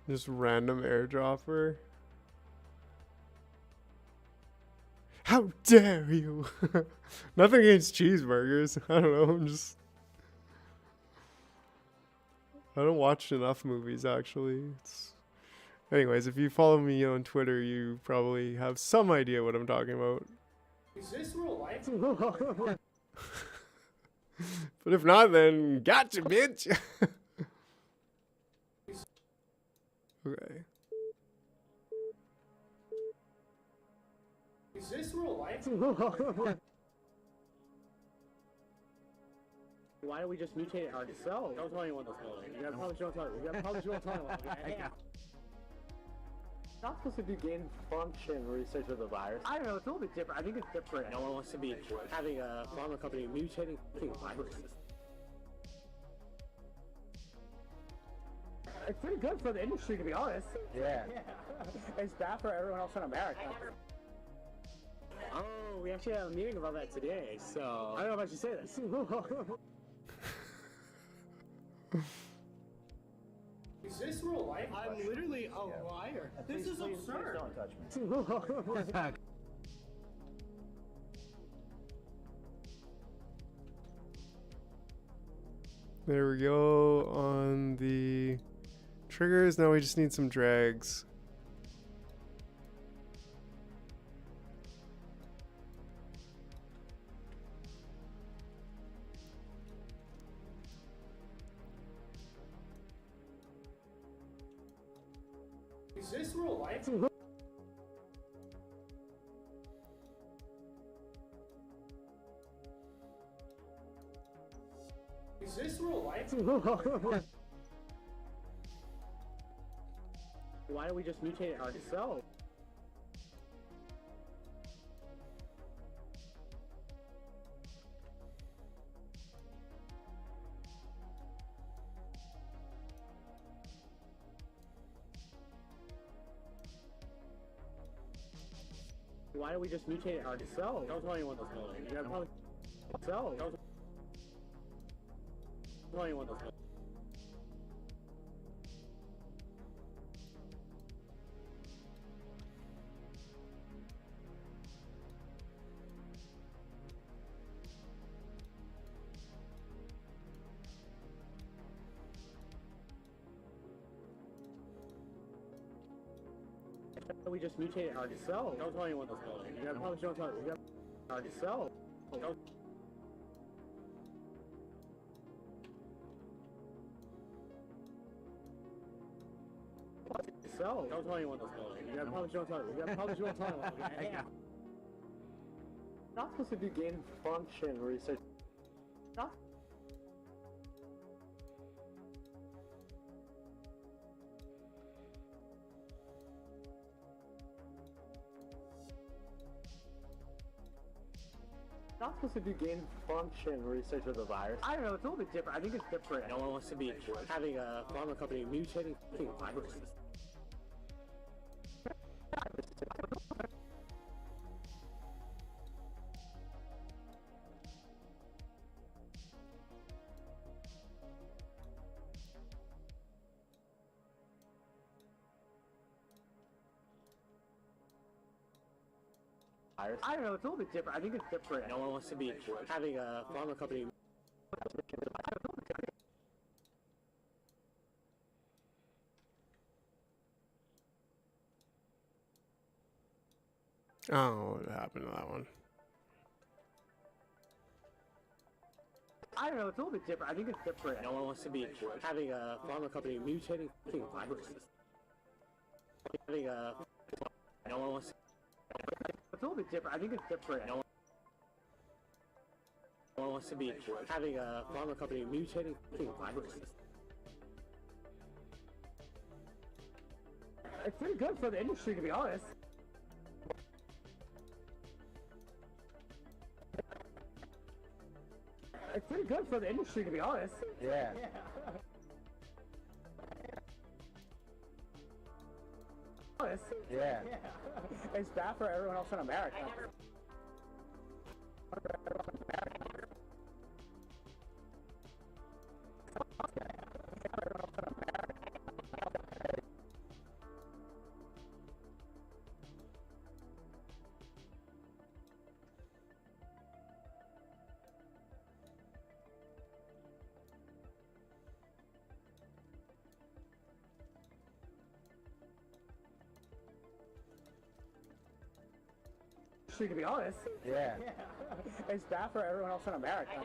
Just random airdropper. How dare you? Nothing against cheeseburgers. I don't know. I don't watch enough movies actually. Anyways, if you follow me on Twitter, you probably have some idea what I'm talking about. Is this real life? But if not, then gotcha, bitch. Okay. Is this real life? Why don't we just mutate it ourselves? Don't tell anyone that's going. You gotta probably don't tell anyone. You gotta probably don't tell anyone. Okay? Not supposed to do gain function research of the virus. I don't know, it's a little bit different. I think it's different. No one wants to be having a pharma company mutating viruses. It's pretty good for the industry, to be honest. Yeah. It's bad for everyone else in America. Oh, we actually have a meeting about that today, so I don't know if I should say this. Is this real life? I'm literally a liar. This is absurd. Don't touch me. There we go on the triggers. Now we just need some drags. Is this real life? Is this real life? Why don't we just mutate it ourselves? Why don't we just mutate it ourselves? Don't tell anyone that's going. You gotta probably sell. Don't tell anyone that's going. We just mutate it ourselves. Don't tell anyone that's going. You gotta probably don't tell you gotta ourselves. Don't Don't tell anyone that's going. You gotta probably don't tell you gotta probably don't tell anyone. Okay? Not supposed to do gain function research. Not Not supposed to do gain function research of the virus. I don't know, it's a little bit different. I think it's different. No one wants to be having a pharma company mutating viruses. I don't know, it's a little bit different. I think it's different. No one wants to be having a pharma company. Oh, what happened to that one? I don't know, it's a little bit different. I think it's different. No one wants to be having a pharma company mutating viruses. Having a... No one wants to... It's a little bit different. I think it's different. No one wants to be having a pharma company mutating viruses. It's pretty good for the industry, to be honest. It's pretty good for the industry, to be honest. Yeah. Honest. Yeah. It's bad for everyone else in America. To be honest. Yeah. It's bad for everyone else in America.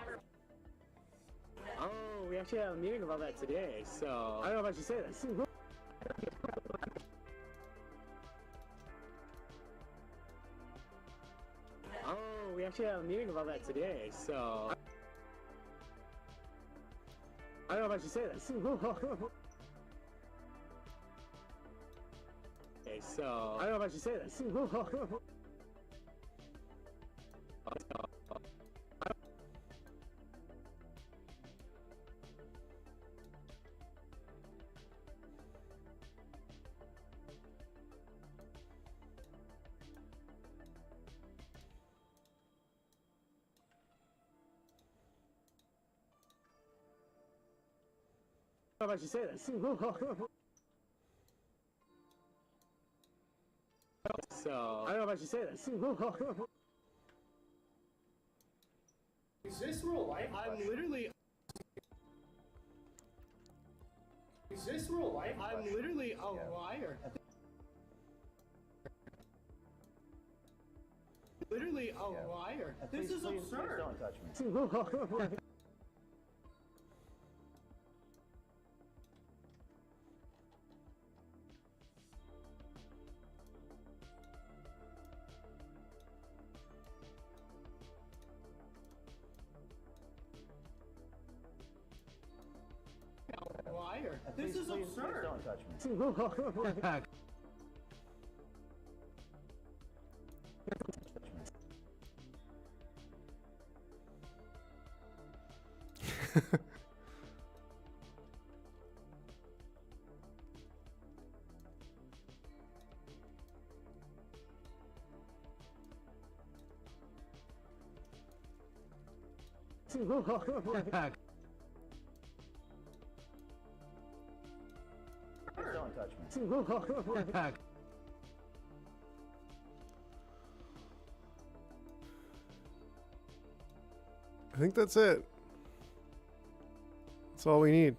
Oh, we actually had a meeting about that today, so I don't know if I should say this. Oh, we actually had a meeting about that today, so I don't know if I should say this. Okay, so I don't know if I should say this. How about you say this? So, I don't know if I should say this. Is this real life? I'm literally... Is this real life? I'm literally a liar. Literally a liar. This is absurd. Don't touch me. Liar. This is absurd. Don't touch me. Don't touch me. I think that's it. That's all we need.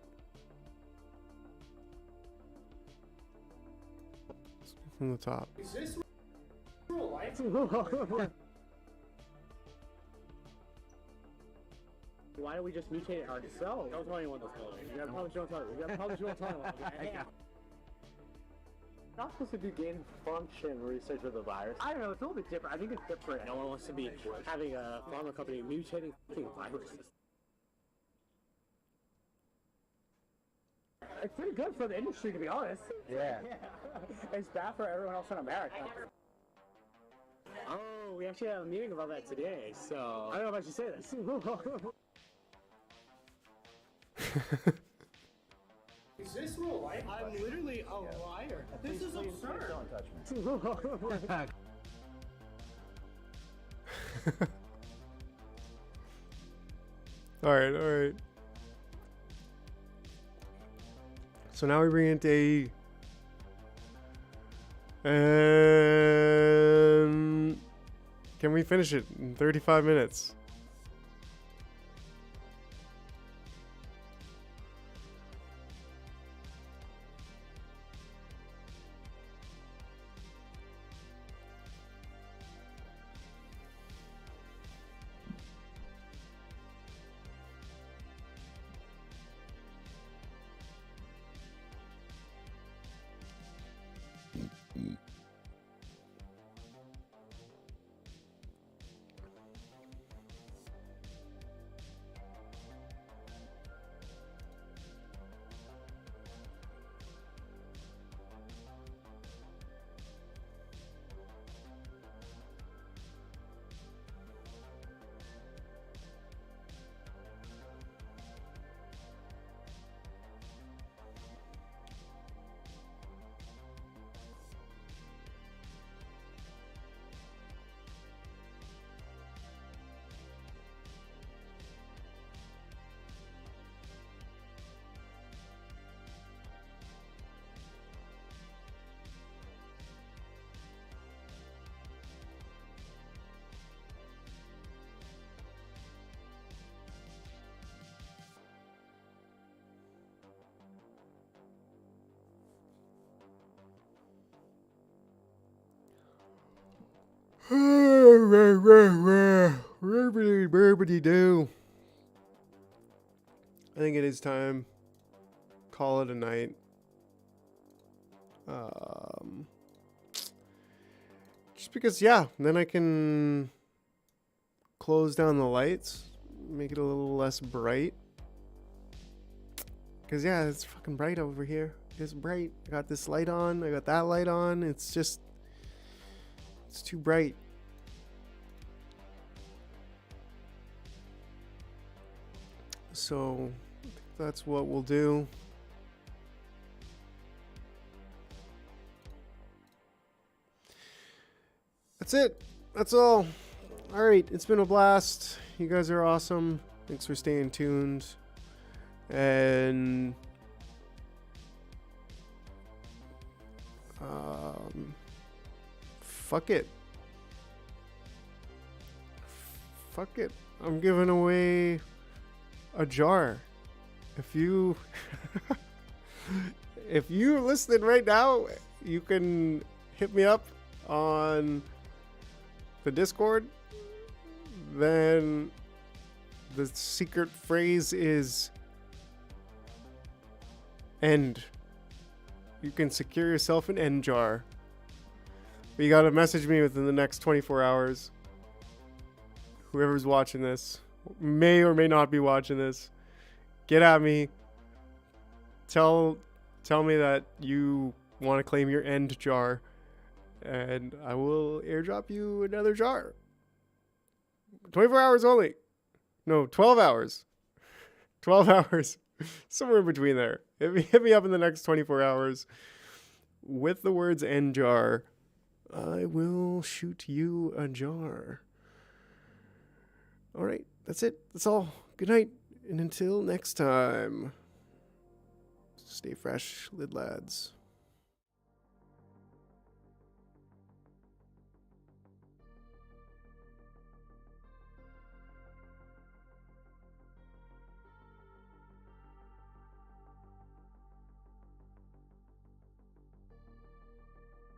From the top. Is this real life? Why don't we just mutate it ourselves? Don't tell anyone this. You gotta probably don't tell anyone. You gotta probably don't tell anyone. Okay? Not supposed to do gain function research with the virus. I don't know, it's a little bit different. I think it's different. No one wants to be having a pharma company mutating viruses. It's pretty good for the industry, to be honest. Yeah. It's bad for everyone else in America. Oh, we actually had a meeting about that today, so I don't know if I should say this. Is this real life? I'm literally a liar. This is absurd. Don't touch me. Alright, alright. So now we bring in AE. And Can we finish it in 35 minutes? Do. I think it is time. Call it a night. Just because, yeah, then I can close down the lights, make it a little less bright. Because, yeah, it's fucking bright over here. It's bright. I got this light on. I got that light on. It's just, it's too bright. So, I think that's what we'll do. That's it. That's all. All right. It's been a blast. You guys are awesome. Thanks for staying tuned. And fuck it. Fuck it. I'm giving away a jar. If you if you're listening right now, you can hit me up on the Discord. Then the secret phrase is end. You can secure yourself an end jar. But you gotta message me within the next 24 hours. Whoever's watching this, may or may not be watching this, get at me. Tell me that you want to claim your end jar, and I will airdrop you another jar. 24 hours only. No, 12 hours. 12 hours. Somewhere in between there. Hit me up in the next 24 hours with the words end jar. I will shoot you a jar. All right, that's it. That's all. Good night. And until next time, stay fresh, lid lads.